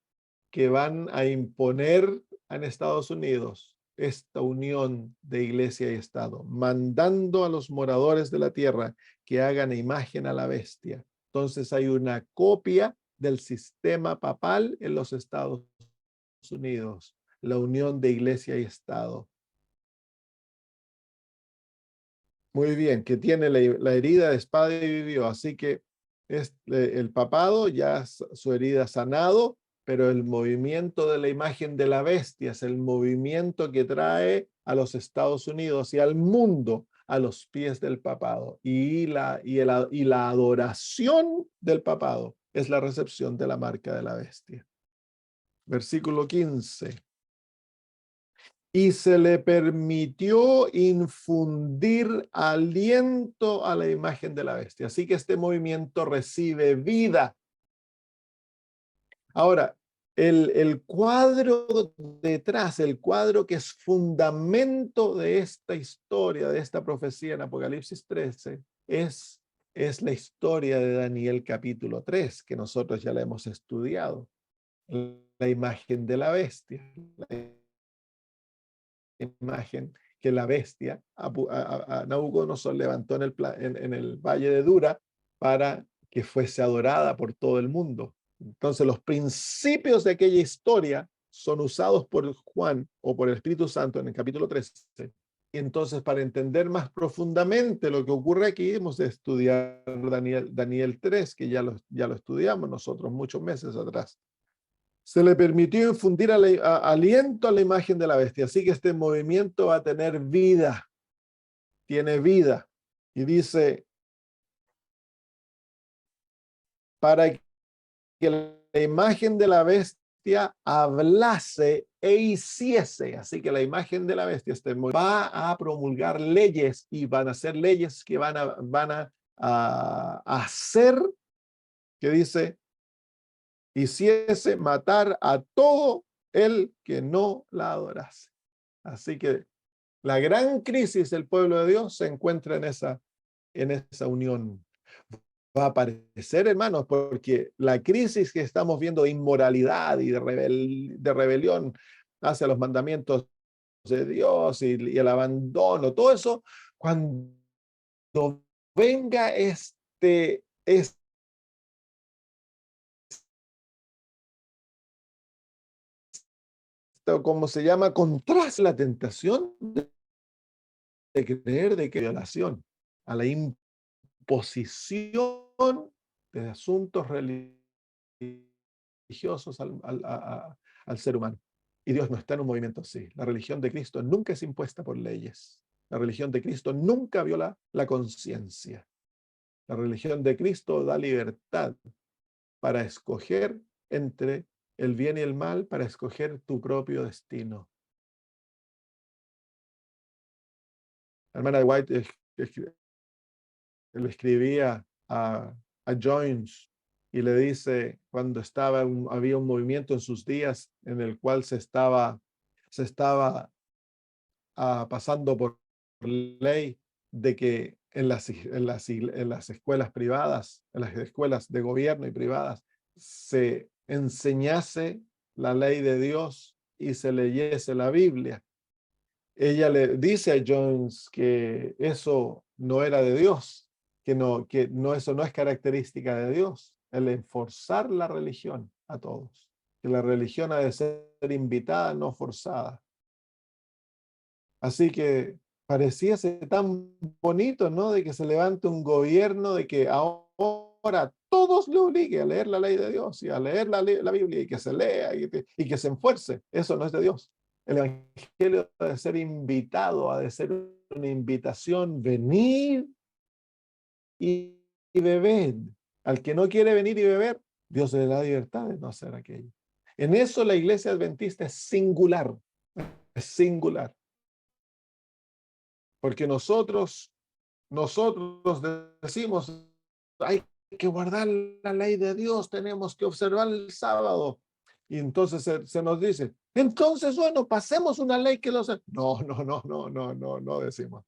A: que van a imponer en Estados Unidos esta unión de iglesia y Estado, mandando a los moradores de la tierra que hagan imagen a la bestia. Entonces hay una copia del sistema papal en los Estados Unidos, la unión de iglesia y Estado. Muy bien, que tiene la herida de espada y vivió, así que el papado ya su herida sanado, pero el movimiento de la imagen de la bestia es el movimiento que trae a los Estados Unidos y al mundo a los pies del papado. Y la adoración del papado es la recepción de la marca de la bestia. Versículo 15. Y se le permitió infundir aliento a la imagen de la bestia. Así que este movimiento recibe vida. Ahora, el cuadro detrás, el cuadro que es fundamento de esta historia, de esta profecía en Apocalipsis 13, es la historia de Daniel capítulo 3, que nosotros ya la hemos estudiado. La imagen de la bestia, la imagen que la bestia, a Nabucodonosor levantó en el valle de Dura para que fuese adorada por todo el mundo. Entonces los principios de aquella historia son usados por Juan o por el Espíritu Santo en el capítulo 13. Y entonces, para entender más profundamente lo que ocurre aquí, hemos de estudiar Daniel 3, que ya lo estudiamos nosotros muchos meses atrás. Se le permitió infundir aliento a la imagen de la bestia. Así que este movimiento va a tener vida, tiene vida. Y dice, para que la imagen de la bestia hablase e hiciese. Así que la imagen de la bestia va a promulgar leyes y van a ser leyes que van a hacer, que dice, hiciese matar a todo el que no la adorase. Así que la gran crisis del pueblo de Dios se encuentra en esa unión. Va a aparecer, hermanos, porque la crisis que estamos viendo de inmoralidad y de rebelión hacia los mandamientos de Dios y el abandono, todo eso, cuando venga ¿cómo se llama? Contraste la tentación de creer de que violación a la imposición de asuntos religiosos al ser humano. Y Dios no está en un movimiento así. La religión de Cristo nunca es impuesta por leyes. La religión de Cristo nunca viola la conciencia. La religión de Cristo da libertad para escoger entre el bien y el mal, para escoger tu propio destino. La hermana de White le escribía a Jones y le dice, cuando había un movimiento en sus días en el cual se estaba pasando por ley de que en las escuelas privadas, en las escuelas de gobierno y privadas, se enseñase la ley de Dios y se leyese la Biblia. Ella le dice a Jones que eso no era de Dios, eso no es característica de Dios, el enforzar la religión a todos, que la religión ha de ser invitada, no forzada. Así que pareciese tan bonito, ¿no? De que se levante un gobierno, de que ahora todos le obligue a leer la ley de Dios y a leer la Biblia y que se lea y que se esfuerce. Eso no es de Dios. El evangelio ha de ser invitado, ha de ser una invitación, venir y beber. Al que no quiere venir y beber, Dios le da libertad de no hacer aquello. En eso la iglesia adventista es singular. singular. Porque nosotros decimos, hay que guardar la ley de Dios, tenemos que observar el sábado. Y entonces se nos dice, entonces, bueno, pasemos una ley que los... No decimos.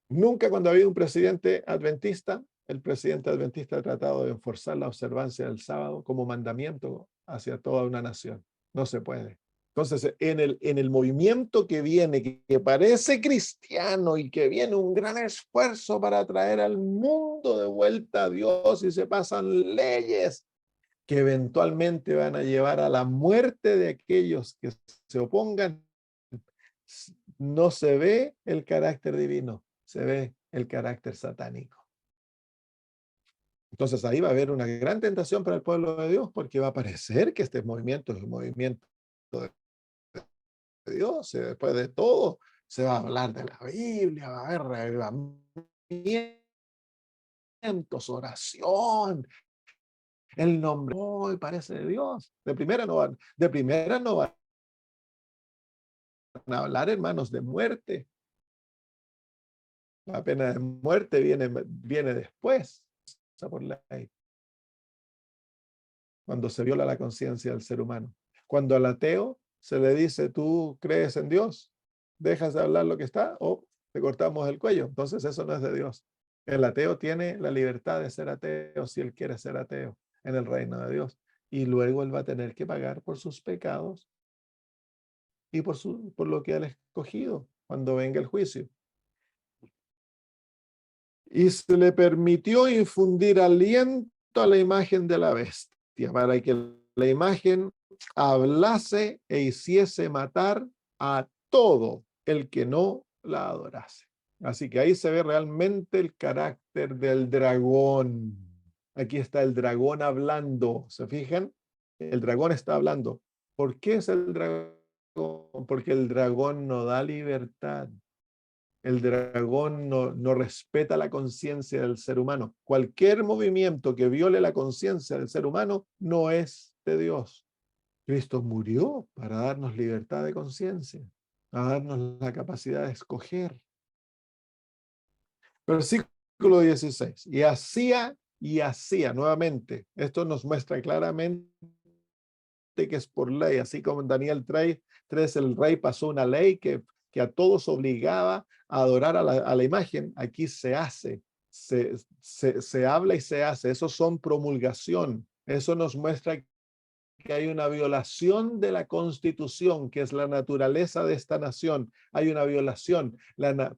A: Nunca cuando ha habido un presidente adventista, el presidente adventista ha tratado de enforzar la observancia del sábado como mandamiento hacia toda una nación. No se puede. Entonces, en el movimiento que viene, que parece cristiano y que viene un gran esfuerzo para traer al mundo de vuelta a Dios y se pasan leyes que eventualmente van a llevar a la muerte de aquellos que se opongan, no se ve el carácter divino, se ve el carácter satánico. Entonces ahí va a haber una gran tentación para el pueblo de Dios porque va a parecer que este movimiento es un movimiento de Dios. Después de todo, se va a hablar de la Biblia, va a haber avivamientos, oración, el nombre hoy parece de Dios. De primera no van a hablar, hermanos, de muerte. La pena de muerte viene después, por ley, cuando se viola la conciencia del ser humano. Cuando al ateo se le dice, ¿tú crees en Dios? ¿Dejas de hablar lo que está o te cortamos el cuello? Entonces eso no es de Dios. El ateo tiene la libertad de ser ateo si él quiere ser ateo en el reino de Dios. Y luego él va a tener que pagar por sus pecados y por lo que él ha escogido cuando venga el juicio. Y se le permitió infundir aliento a la imagen de la bestia para que la imagen hablase e hiciese matar a todo el que no la adorase. Así que ahí se ve realmente el carácter del dragón. Aquí está el dragón hablando. ¿Se fijan? El dragón está hablando. ¿Por qué es el dragón? Porque el dragón no da libertad. El dragón no respeta la conciencia del ser humano. Cualquier movimiento que viole la conciencia del ser humano no es de Dios. Cristo murió para darnos libertad de conciencia, para darnos la capacidad de escoger. Versículo 16. Y hacía nuevamente. Esto nos muestra claramente que es por ley, así como en Daniel 3 el rey pasó una ley que a todos obligaba a adorar a la imagen. Aquí se hace, se habla y se hace. Eso son promulgación. Eso nos muestra que hay una violación de la Constitución, que es la naturaleza de esta nación. Hay una violación.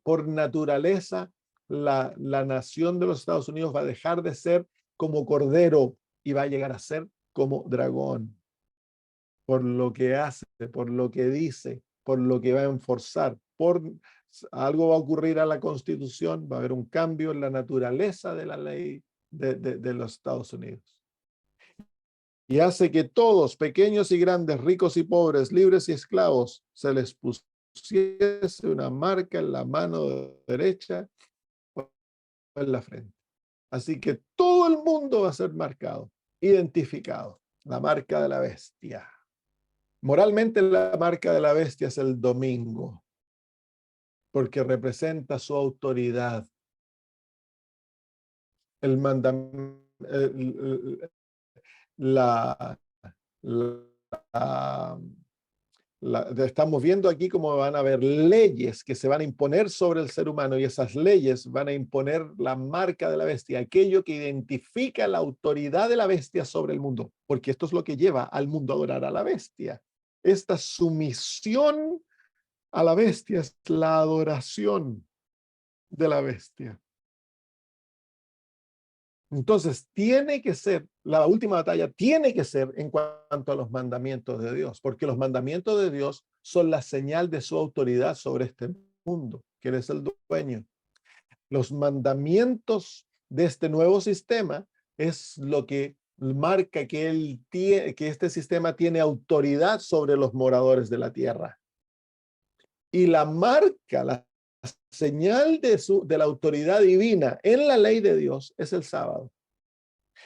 A: Por naturaleza, la nación de los Estados Unidos va a dejar de ser como cordero y va a llegar a ser como dragón. Por lo que hace, por lo que dice, por lo que va a enforzar. Algo va a ocurrir a la Constitución, va a haber un cambio en la naturaleza de la ley de los Estados Unidos. Y hace que todos, pequeños y grandes, ricos y pobres, libres y esclavos, se les pusiese una marca en la mano derecha o en la frente. Así que todo el mundo va a ser marcado, identificado, la marca de la bestia. Moralmente la marca de la bestia es el domingo, porque representa su autoridad. El mandamiento, la, estamos viendo aquí cómo van a haber leyes que se van a imponer sobre el ser humano y esas leyes van a imponer la marca de la bestia, aquello que identifica la autoridad de la bestia sobre el mundo, porque esto es lo que lleva al mundo a adorar a la bestia. Esta sumisión a la bestia es la adoración de la bestia. Entonces, tiene que ser, la última batalla tiene que ser en cuanto a los mandamientos de Dios, porque los mandamientos de Dios son la señal de su autoridad sobre este mundo, que Él es el dueño. Los mandamientos de este nuevo sistema es lo que marca que este sistema tiene autoridad sobre los moradores de la tierra. Y la marca, la señal de la autoridad divina en la ley de Dios es el sábado.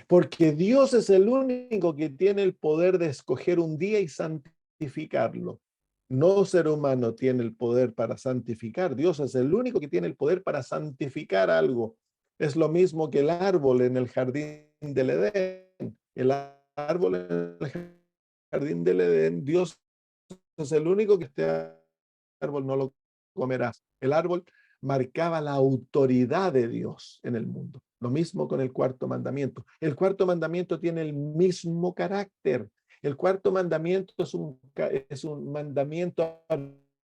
A: Porque Dios es el único que tiene el poder de escoger un día y santificarlo. No ser humano tiene el poder para santificar. Dios es el único que tiene el poder para santificar algo. Es lo mismo que el árbol en el jardín del Edén. El árbol en el jardín del Edén, Dios es el único que este árbol no lo comerás. El árbol marcaba la autoridad de Dios en el mundo. Lo mismo con el cuarto mandamiento. El cuarto mandamiento tiene el mismo carácter. El cuarto mandamiento es un mandamiento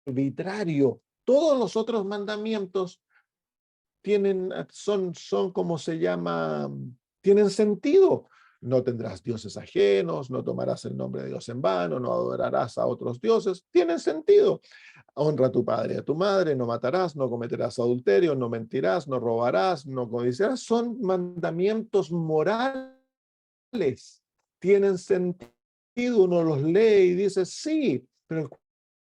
A: arbitrario. Todos los otros mandamientos son como se llama, tienen sentido. No tendrás dioses ajenos, no tomarás el nombre de Dios en vano, no adorarás a otros dioses. Tienen sentido. Honra a tu padre y a tu madre, no matarás, no cometerás adulterio, no mentirás, no robarás, no codiciarás. Son mandamientos morales. Tienen sentido. Uno los lee y dice, sí, pero el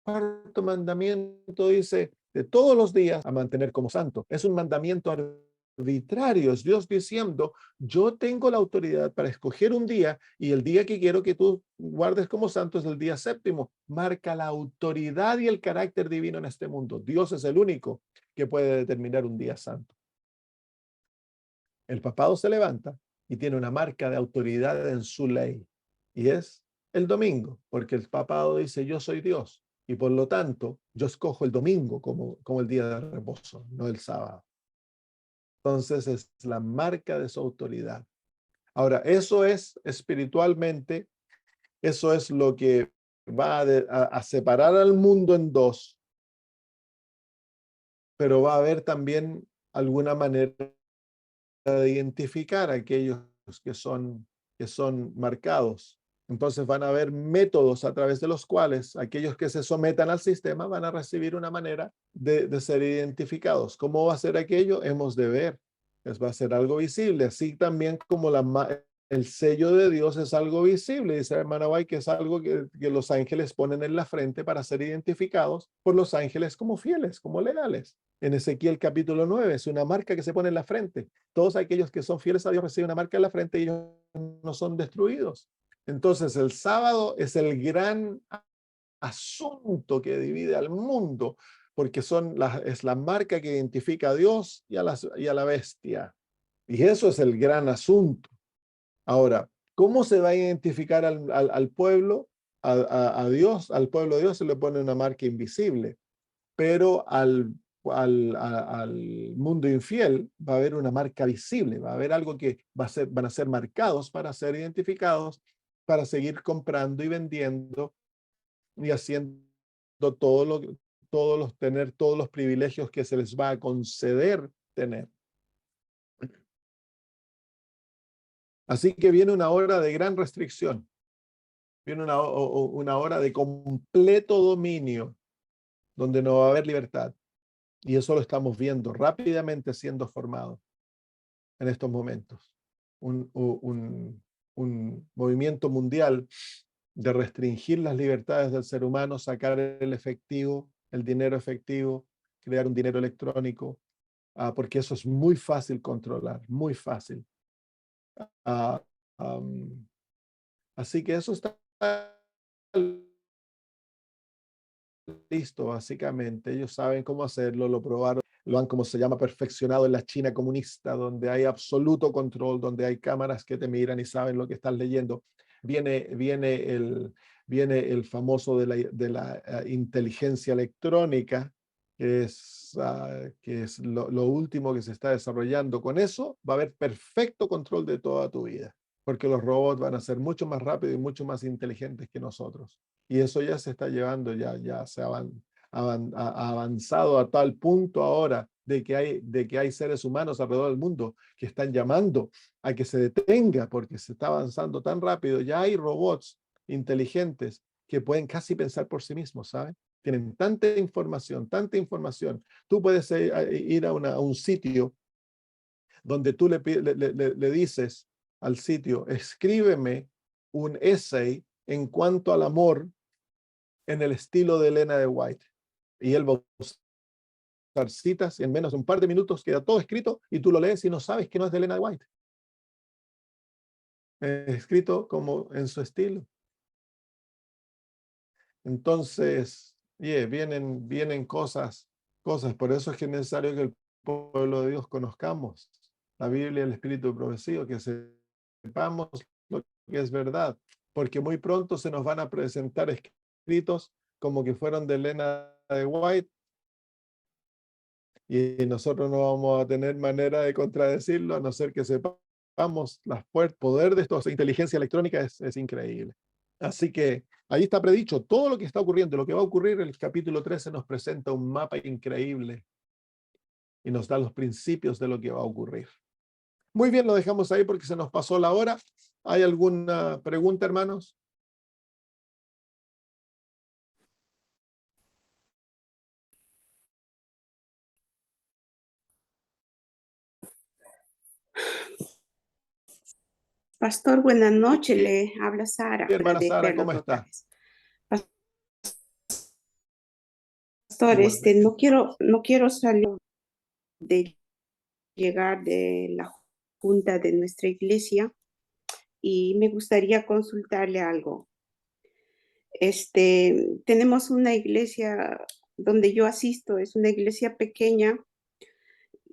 A: cuarto mandamiento dice de todos los días a mantener como santo. Es un mandamiento arbitrario. Es Dios diciendo, yo tengo la autoridad para escoger un día y el día que quiero que tú guardes como santo es el día séptimo. Marca la autoridad y el carácter divino en este mundo. Dios es el único que puede determinar un día santo. El papado se levanta y tiene una marca de autoridad en su ley y es el domingo, porque el papado dice yo soy Dios y por lo tanto yo escojo el domingo como el día de reposo, no el sábado. Entonces es la marca de su autoridad. Ahora, eso es espiritualmente, eso es lo que va a separar al mundo en dos, pero va a haber también alguna manera de identificar a aquellos que son marcados. Entonces van a haber métodos a través de los cuales aquellos que se sometan al sistema van a recibir una manera de ser identificados. ¿Cómo va a ser aquello? Hemos de ver. Va a ser algo visible, así también como el sello de Dios es algo visible, dice la hermana White, que es algo que los ángeles ponen en la frente para ser identificados por los ángeles como fieles, como leales. En Ezequiel capítulo 9 es una marca que se pone en la frente. Todos aquellos que son fieles a Dios reciben una marca en la frente y ellos no son destruidos. Entonces el sábado es el gran asunto que divide al mundo, porque es la marca que identifica a Dios y a la bestia. Y eso es el gran asunto. Ahora, ¿cómo se va a identificar al pueblo, a Dios? Al pueblo de Dios se le pone una marca invisible, pero al mundo infiel va a haber una marca visible, va a haber algo que van a ser marcados para ser identificados, para seguir comprando y vendiendo y haciendo todo lo, tener todos los privilegios que se les va a conceder tener. Así que viene una hora de gran restricción, viene una hora de completo dominio, donde no va a haber libertad. Y eso lo estamos viendo rápidamente siendo formado en estos momentos. Un movimiento mundial de restringir las libertades del ser humano, sacar el efectivo, el dinero efectivo, crear un dinero electrónico, porque eso es muy fácil controlar, muy fácil. Um, Así que eso está listo, básicamente. Ellos saben cómo hacerlo, lo probaron, lo han, como se llama, perfeccionado en la China comunista, donde hay absoluto control, donde hay cámaras que te miran y saben lo que estás leyendo. Viene el famoso de la inteligencia electrónica, que es lo último que se está desarrollando. Con eso va a haber perfecto control de toda tu vida, porque los robots van a ser mucho más rápidos y mucho más inteligentes que nosotros. Y eso ya se está llevando, ya se ha avanzado a tal punto ahora de que hay seres humanos alrededor del mundo que están llamando a que se detenga porque se está avanzando tan rápido. Ya hay robots inteligentes que pueden casi pensar por sí mismos, ¿sabes? Tienen tanta información, tanta información. Tú puedes ir a un sitio donde tú le dices al sitio, escríbeme un essay en cuanto al amor en el estilo de Elena de White. Y él va a usar citas y en menos de un par de minutos queda todo escrito y tú lo lees y no sabes que no es de Elena de White. Escrito como en su estilo. Entonces, vienen cosas. Por eso es que es necesario que el pueblo de Dios conozcamos la Biblia, el Espíritu profecía, que sepamos lo que es verdad, porque muy pronto se nos van a presentar escritos como que fueron de Elena de White y nosotros no vamos a tener manera de contradecirlo a no ser que sepamos las puertas. Poder de esto, inteligencia electrónica es increíble. Así que ahí está predicho todo lo que está ocurriendo, lo que va a ocurrir. El capítulo 13 nos presenta un mapa increíble y nos da los principios de lo que va a ocurrir. Muy bien, lo dejamos ahí porque se nos pasó la hora. ¿Hay alguna pregunta, hermanos?
B: Pastor, buenas noches. Le habla Sara,
A: Hermana
B: de
A: Sara,
B: verlos
A: ¿cómo
B: otra
A: está?
B: vez. Pastor,
A: Igualmente.
B: no quiero salir de llegar de la junta de nuestra iglesia y me gustaría consultarle algo. Tenemos una iglesia donde yo asisto, es una iglesia pequeña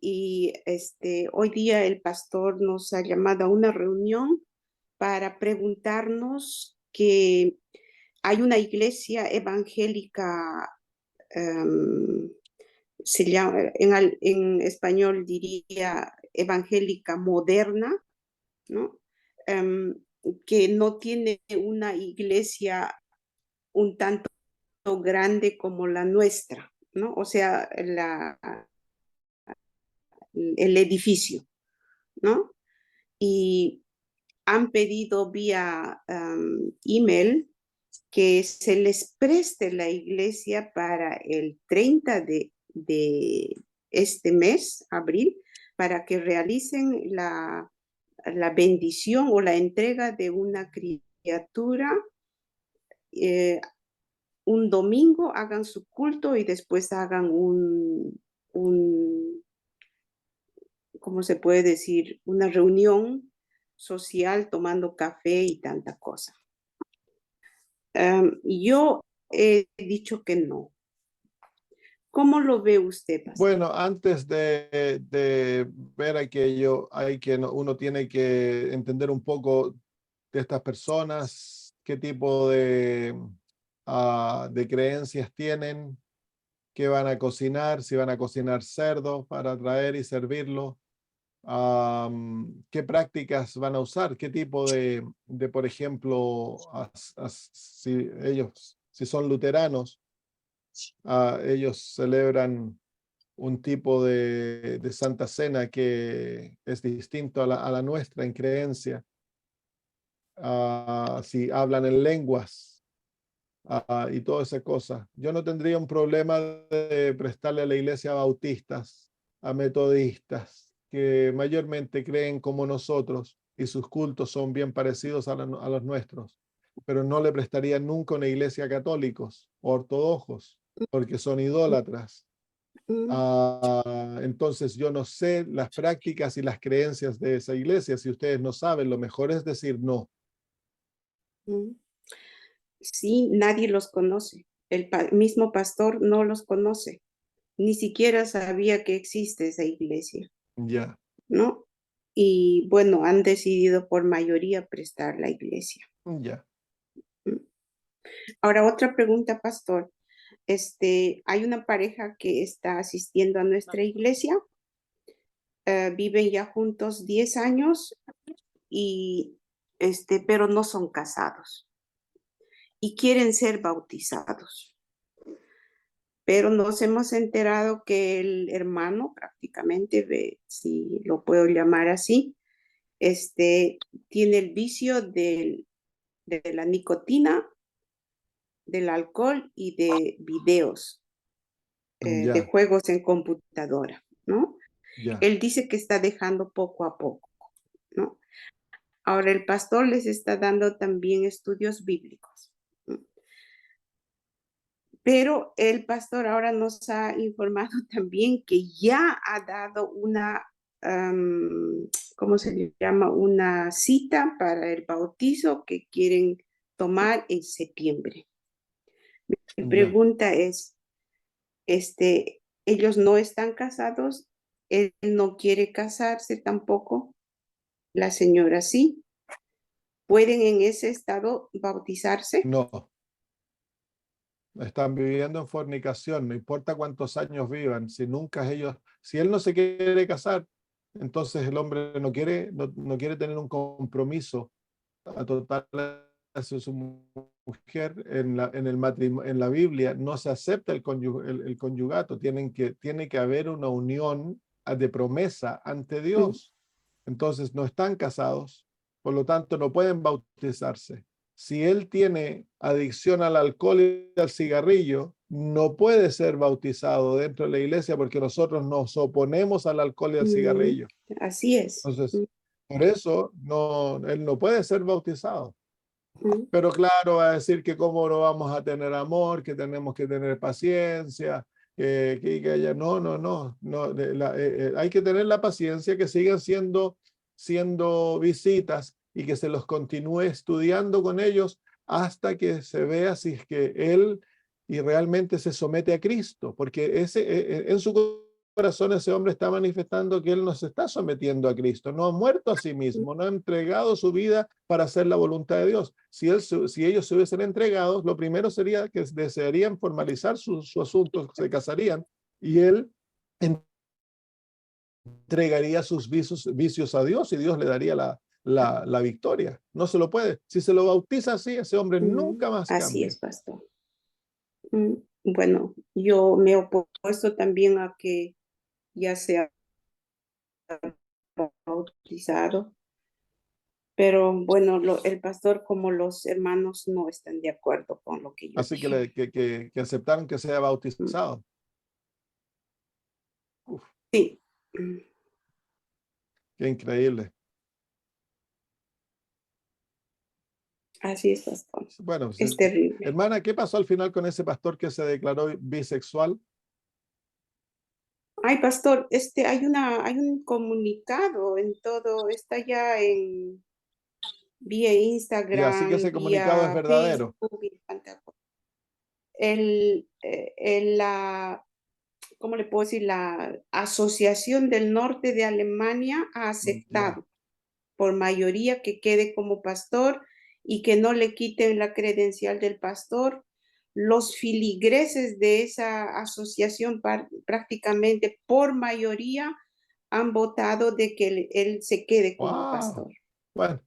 B: y hoy día el pastor nos ha llamado a una reunión para preguntarnos que hay una iglesia evangélica, um, se llama, en español diría evangélica moderna, ¿no? Um, que no tiene una iglesia un tanto grande como la nuestra, ¿no? O sea, el edificio, ¿no? Y han pedido vía email que se les preste la iglesia para el 30 de este mes, abril, para que realicen la bendición o la entrega de una criatura. Un domingo hagan su culto y después hagan ¿cómo se puede decir? Una reunión social tomando café y tanta cosa. Yo he dicho que no. ¿Cómo lo ve usted, pastor?
A: Bueno, antes de ver aquello, uno tiene que entender un poco de estas personas, qué tipo de creencias tienen, qué van a cocinar, si van a cocinar cerdo para traer y servirlo, qué prácticas van a usar, qué tipo por ejemplo, si son luteranos, ellos celebran un tipo de Santa Cena que es distinto a la nuestra en creencia. Si hablan en lenguas y toda esa cosa. Yo no tendría un problema de prestarle a la iglesia a bautistas, a metodistas, que mayormente creen como nosotros y sus cultos son bien parecidos a los nuestros, pero no le prestaría nunca una iglesia a católicos o ortodoxos, porque son idólatras. Entonces yo no sé las prácticas y las creencias de esa iglesia. Si ustedes no saben, lo mejor es decir no.
B: Sí, nadie los conoce. El mismo pastor no los conoce. Ni siquiera sabía que existe esa iglesia,
A: Ya.
B: ¿no? Y bueno, han decidido por mayoría prestar la iglesia.
A: Ya.
B: Ahora, otra pregunta, pastor. Hay una pareja que está asistiendo a nuestra iglesia, viven ya juntos 10 años y pero no son casados y quieren ser bautizados. Pero nos hemos enterado que el hermano, prácticamente, si lo puedo llamar así, tiene el vicio de la nicotina, del alcohol y de videos, de
A: Ya.
B: juegos en computadora, ¿no?
A: Ya.
B: Él dice que está dejando poco a poco, ¿no? Ahora el pastor les está dando también estudios bíblicos, ¿no? Pero el pastor ahora nos ha informado también que ya ha dado ¿cómo se llama? Una cita para el bautizo que quieren tomar en septiembre. Mi
A: Ya.
B: pregunta es, ellos no están casados, él no quiere casarse tampoco, la señora sí. ¿Pueden en ese estado bautizarse?
A: No, están viviendo en fornicación, no importa cuántos años vivan, si él no se quiere casar, entonces el hombre no quiere tener un compromiso a total hacia su mujer en la Biblia no se acepta el conyugato, tiene que haber una unión de promesa ante
B: Mm,
A: Dios. Entonces no están casados, por lo tanto no pueden bautizarse. Si él tiene adicción al alcohol y al cigarrillo, no puede ser bautizado dentro de la iglesia porque nosotros nos oponemos al alcohol y al
B: mm,
A: cigarrillo.
B: así es.
A: Entonces, por eso él no puede ser bautizado.
B: Mm,
A: Pero claro, va a decir que cómo no vamos a tener amor, que tenemos que tener paciencia, que ella, no, hay que tener la paciencia, que sigan siendo visitas y que se los continúe estudiando con ellos hasta que se vea si es que él y realmente se somete a Cristo, porque en su corazón ese hombre está manifestando que él no se está sometiendo a Cristo, no ha muerto a sí
B: mm,
A: mismo, no ha entregado su vida para hacer la voluntad de Dios. Si ellos se hubiesen entregado, lo primero sería que desearían formalizar su asunto, se casarían y él entregaría sus vicios a Dios y Dios le daría la victoria. No se lo puede. Si se lo bautiza así, ese hombre
B: mm,
A: nunca más
B: así es,
A: cambia.
B: pastor. Mm, bueno, yo me he opuesto también a que ya sea bautizado, pero bueno, el pastor como los hermanos no están de acuerdo con lo que yo
A: Así que,
B: dije.
A: que aceptaron que sea
B: Mm,
A: bautizado. Uf,
B: sí, mm,
A: qué increíble.
B: así es, pastor.
A: Bueno,
B: Es terrible.
A: hermana, ¿qué pasó al final con ese pastor que se declaró bisexual?
B: Ay, pastor, hay un comunicado en todo, está ya en vía
A: Y así que
B: Instagram,
A: ese comunicado es
B: vía
A: verdadero.
B: Facebook, vía tanta cosa. La, ¿cómo le puedo decir? La Asociación del Norte de Alemania ha
A: Ya.
B: aceptado por mayoría que quede como pastor y que no le quiten la credencial del pastor. Los filigreses de esa asociación prácticamente por mayoría han votado de que él se quede como
A: Wow.
B: pastor.
A: Bueno,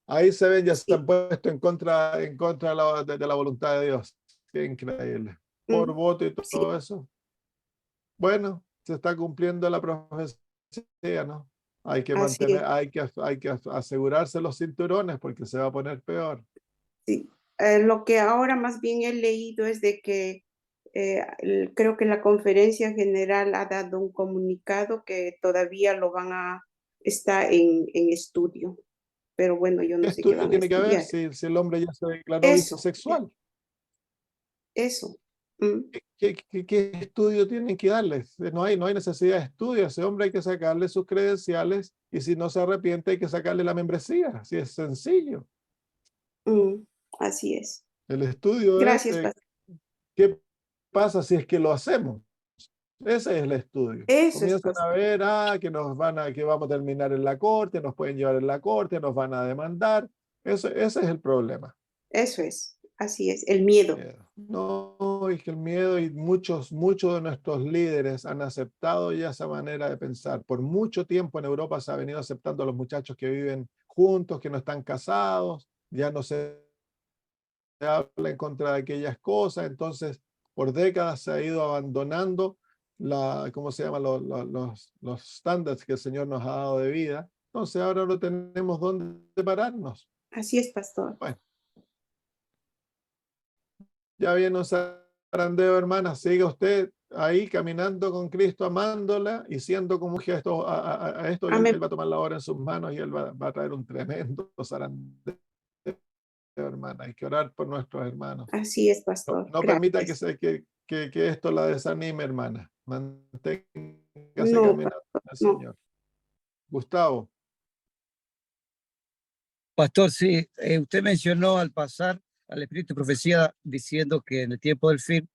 A: ahí se ven, ya se han
B: Sí.
A: puesto en contra de la voluntad de Dios. Qué increíble. Por
B: Mm,
A: voto y
B: sí,
A: todo eso. Bueno, se está cumpliendo la profecía, ¿no? Hay que
B: así es.
A: hay que asegurarse los cinturones porque se va a poner peor.
B: Sí. Lo que ahora más bien he leído es de que creo que la conferencia general ha dado un comunicado que todavía lo van a, está en estudio, pero bueno, yo
A: ¿Qué
B: no sé qué
A: estudio
B: van a
A: tiene que haber
B: estudiar.
A: si el hombre ya se declaró
B: Eso,
A: bisexual?
B: eso. Mm,
A: ¿Qué estudio tienen que darles? No hay necesidad de estudio. A ese hombre hay que sacarle sus credenciales y si no se arrepiente hay que sacarle la membresía. Así es sencillo.
B: mm, así es.
A: El estudio es
B: Gracias, pastor.
A: qué pasa si es que lo hacemos. Ese es el estudio.
B: Eso es,
A: Comienzan a
B: pastor.
A: ver que vamos a terminar en la corte, nos pueden llevar en la corte, nos van a demandar. Ese es el problema.
B: Eso es. Así es. El miedo.
A: No, es que el miedo y muchos de nuestros líderes han aceptado ya esa manera de pensar. Por mucho tiempo en Europa se ha venido aceptando a los muchachos que viven juntos, que no están casados, ya no se habla en contra de aquellas cosas. Entonces, por décadas se ha ido abandonando ¿cómo se llama? Los estándares que el Señor nos ha dado de vida. Entonces, ahora no tenemos dónde pararnos.
B: Así es, pastor.
A: Bueno, ya viene un zarandeo, hermana. Siga usted ahí caminando con Cristo, amándola y siendo como un gesto a esto, él
B: Amén.
A: va a tomar la obra en sus manos y él va a traer un tremendo zarandeo, hermana. Hay que orar por nuestros hermanos.
B: Así es,
A: No,
B: pastor.
A: no permita
B: Gracias.
A: que esto la desanime, hermana. Manténgase
B: No,
A: caminando
B: pastor,
A: con el
B: no.
A: Señor. Gustavo,
C: Pastor, sí, usted mencionó al pasar al espíritu de profecía diciendo que en el tiempo del fin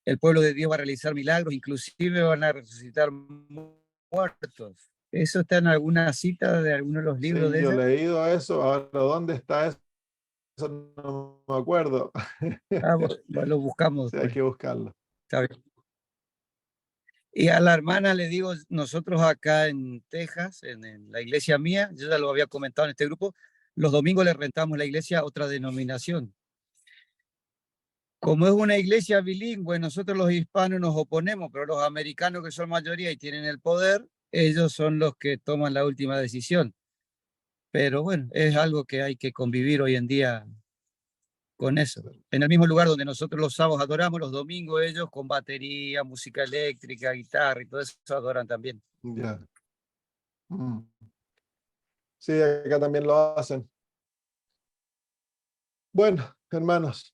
C: el pueblo de Dios va a realizar milagros, inclusive van a resucitar muertos. ¿Eso está en alguna cita de alguno de los libros
A: Sí,
C: de
A: yo he
C: ella?
A: leído eso. Ahora, ¿dónde está eso? Eso no me acuerdo.
C: Ah, lo buscamos
A: Sí, hay
C: después.
A: que buscarlo.
C: Está bien. Y a la hermana le digo, nosotros acá en Texas, en la iglesia mía, yo ya lo había comentado en este grupo, los domingos le rentamos la iglesia a otra denominación. Como es una iglesia bilingüe, nosotros los hispanos nos oponemos, pero los americanos que son mayoría y tienen el poder, ellos son los que toman la última decisión. Pero bueno, es algo que hay que convivir hoy en día con eso. En el mismo lugar donde nosotros los sábados adoramos, los domingos ellos con batería, música eléctrica, guitarra y todo eso adoran también.
A: Ya. Mm. Sí, acá también lo hacen. Bueno, hermanos,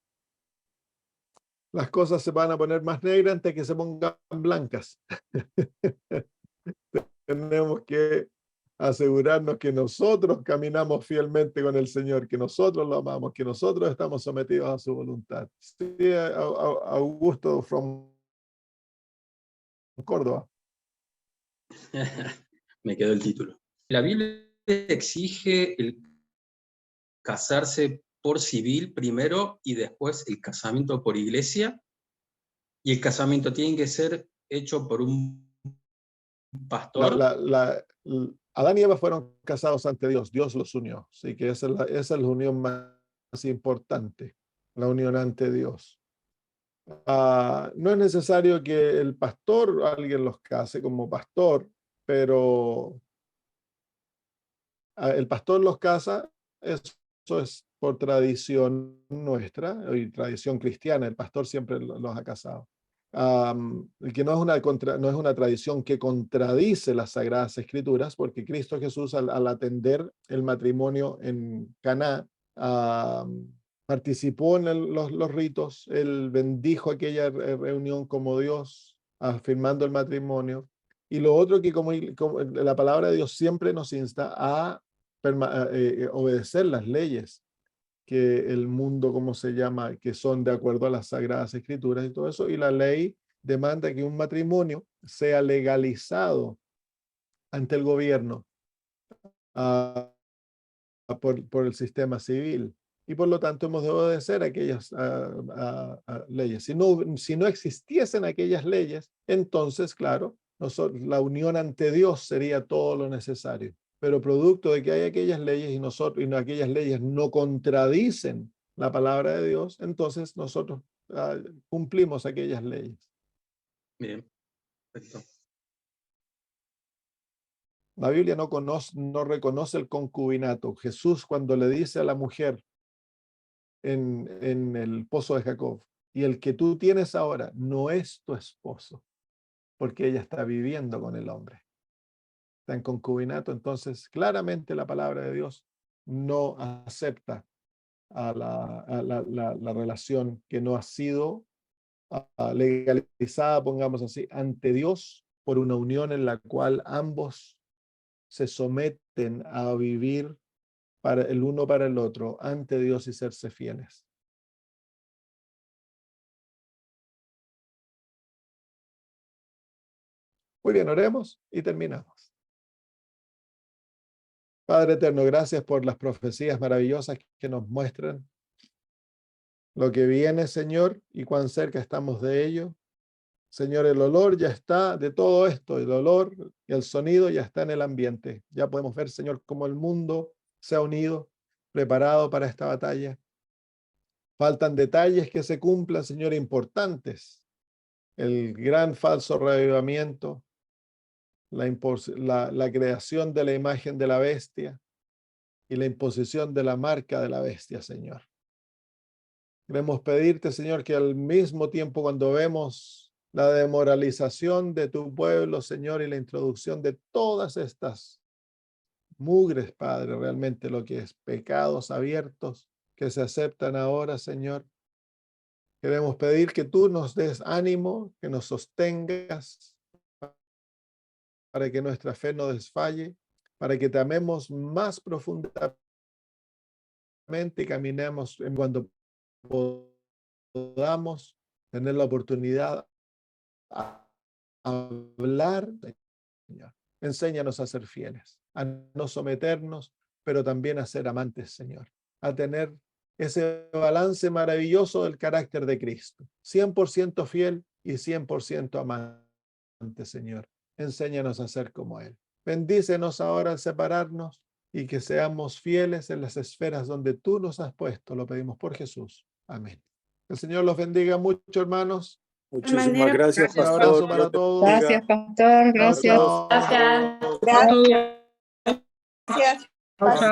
A: las cosas se van a poner más negras antes que se pongan blancas. Tenemos que asegurarnos que nosotros caminamos fielmente con el Señor, que nosotros lo amamos, que nosotros estamos sometidos a su voluntad. Sí, Augusto from Córdoba.
D: Me quedó el título. La Biblia exige el casarse por civil primero y después el casamiento por iglesia. Y el casamiento tiene que ser hecho por un pastor.
A: Adán y Eva fueron casados ante Dios, Dios los unió. Así que esa es la unión más importante, la unión ante Dios. No es necesario que el pastor, alguien los case como pastor, pero el pastor los casa, eso es por tradición nuestra y tradición cristiana, el pastor siempre los ha casado. Que no es una tradición que contradice las Sagradas Escrituras, porque Cristo Jesús al atender el matrimonio en Caná, participó en los ritos, él bendijo aquella reunión como Dios, afirmando el matrimonio. Y lo otro que como la palabra de Dios siempre nos insta a obedecer las leyes que el mundo, ¿cómo se llama?, que son de acuerdo a las Sagradas Escrituras y todo eso, y la ley demanda que un matrimonio sea legalizado ante el gobierno por el sistema civil, y por lo tanto hemos de obedecer aquellas leyes. Si no existiesen aquellas leyes, entonces, claro, la unión ante Dios sería todo lo necesario. Pero producto de que hay aquellas leyes y aquellas leyes no contradicen la palabra de Dios, entonces nosotros cumplimos aquellas leyes.
D: Bien, perfecto.
A: La Biblia no reconoce el concubinato. Jesús, cuando le dice a la mujer en el pozo de Jacob, y el que tú tienes ahora no es tu esposo, porque ella está viviendo con el hombre, está en concubinato. Entonces, claramente la palabra de Dios no acepta la relación que no ha sido legalizada, pongamos así, ante Dios por una unión en la cual ambos se someten a vivir para el uno para el otro ante Dios y serse fieles. Muy bien, oremos y terminamos. Padre eterno, gracias por las profecías maravillosas que nos muestran lo que viene, Señor, y cuán cerca estamos de ello. Señor, el olor ya está de todo esto, el olor y el sonido ya está en el ambiente. Ya podemos ver, Señor, cómo el mundo se ha unido, preparado para esta batalla. Faltan detalles que se cumplan, Señor, importantes. El gran falso reavivamiento, la creación de la imagen de la bestia y la imposición de la marca de la bestia, Señor. Queremos pedirte, Señor, que al mismo tiempo cuando vemos la demoralización de tu pueblo, Señor, y la introducción de todas estas mugres, Padre, realmente lo que es pecados abiertos que se aceptan ahora, Señor, queremos pedir que tú nos des ánimo, que nos sostengas para que nuestra fe no desfalle, para que te amemos más profundamente y caminemos en cuando podamos tener la oportunidad a hablar, Señor. Enséñanos a ser fieles, a no someternos, pero también a ser amantes, Señor, a tener ese balance maravilloso del carácter de Cristo, 100% fiel y 100% amante, Señor. Enséñanos a ser como Él. Bendícenos ahora al separarnos y que seamos fieles en las esferas donde tú nos has puesto. Lo pedimos por Jesús. Amén. El Señor los bendiga mucho, hermanos.
E: Muchísimas
B: manera-
E: gracias,
A: Un abrazo
E: pastor.
A: para
E: Dios te
A: todos.
E: bendiga.
F: Gracias, pastor.
A: Chao,
F: Gracias.
A: chao.
B: Gracias. Gracias.
F: Chao, chao.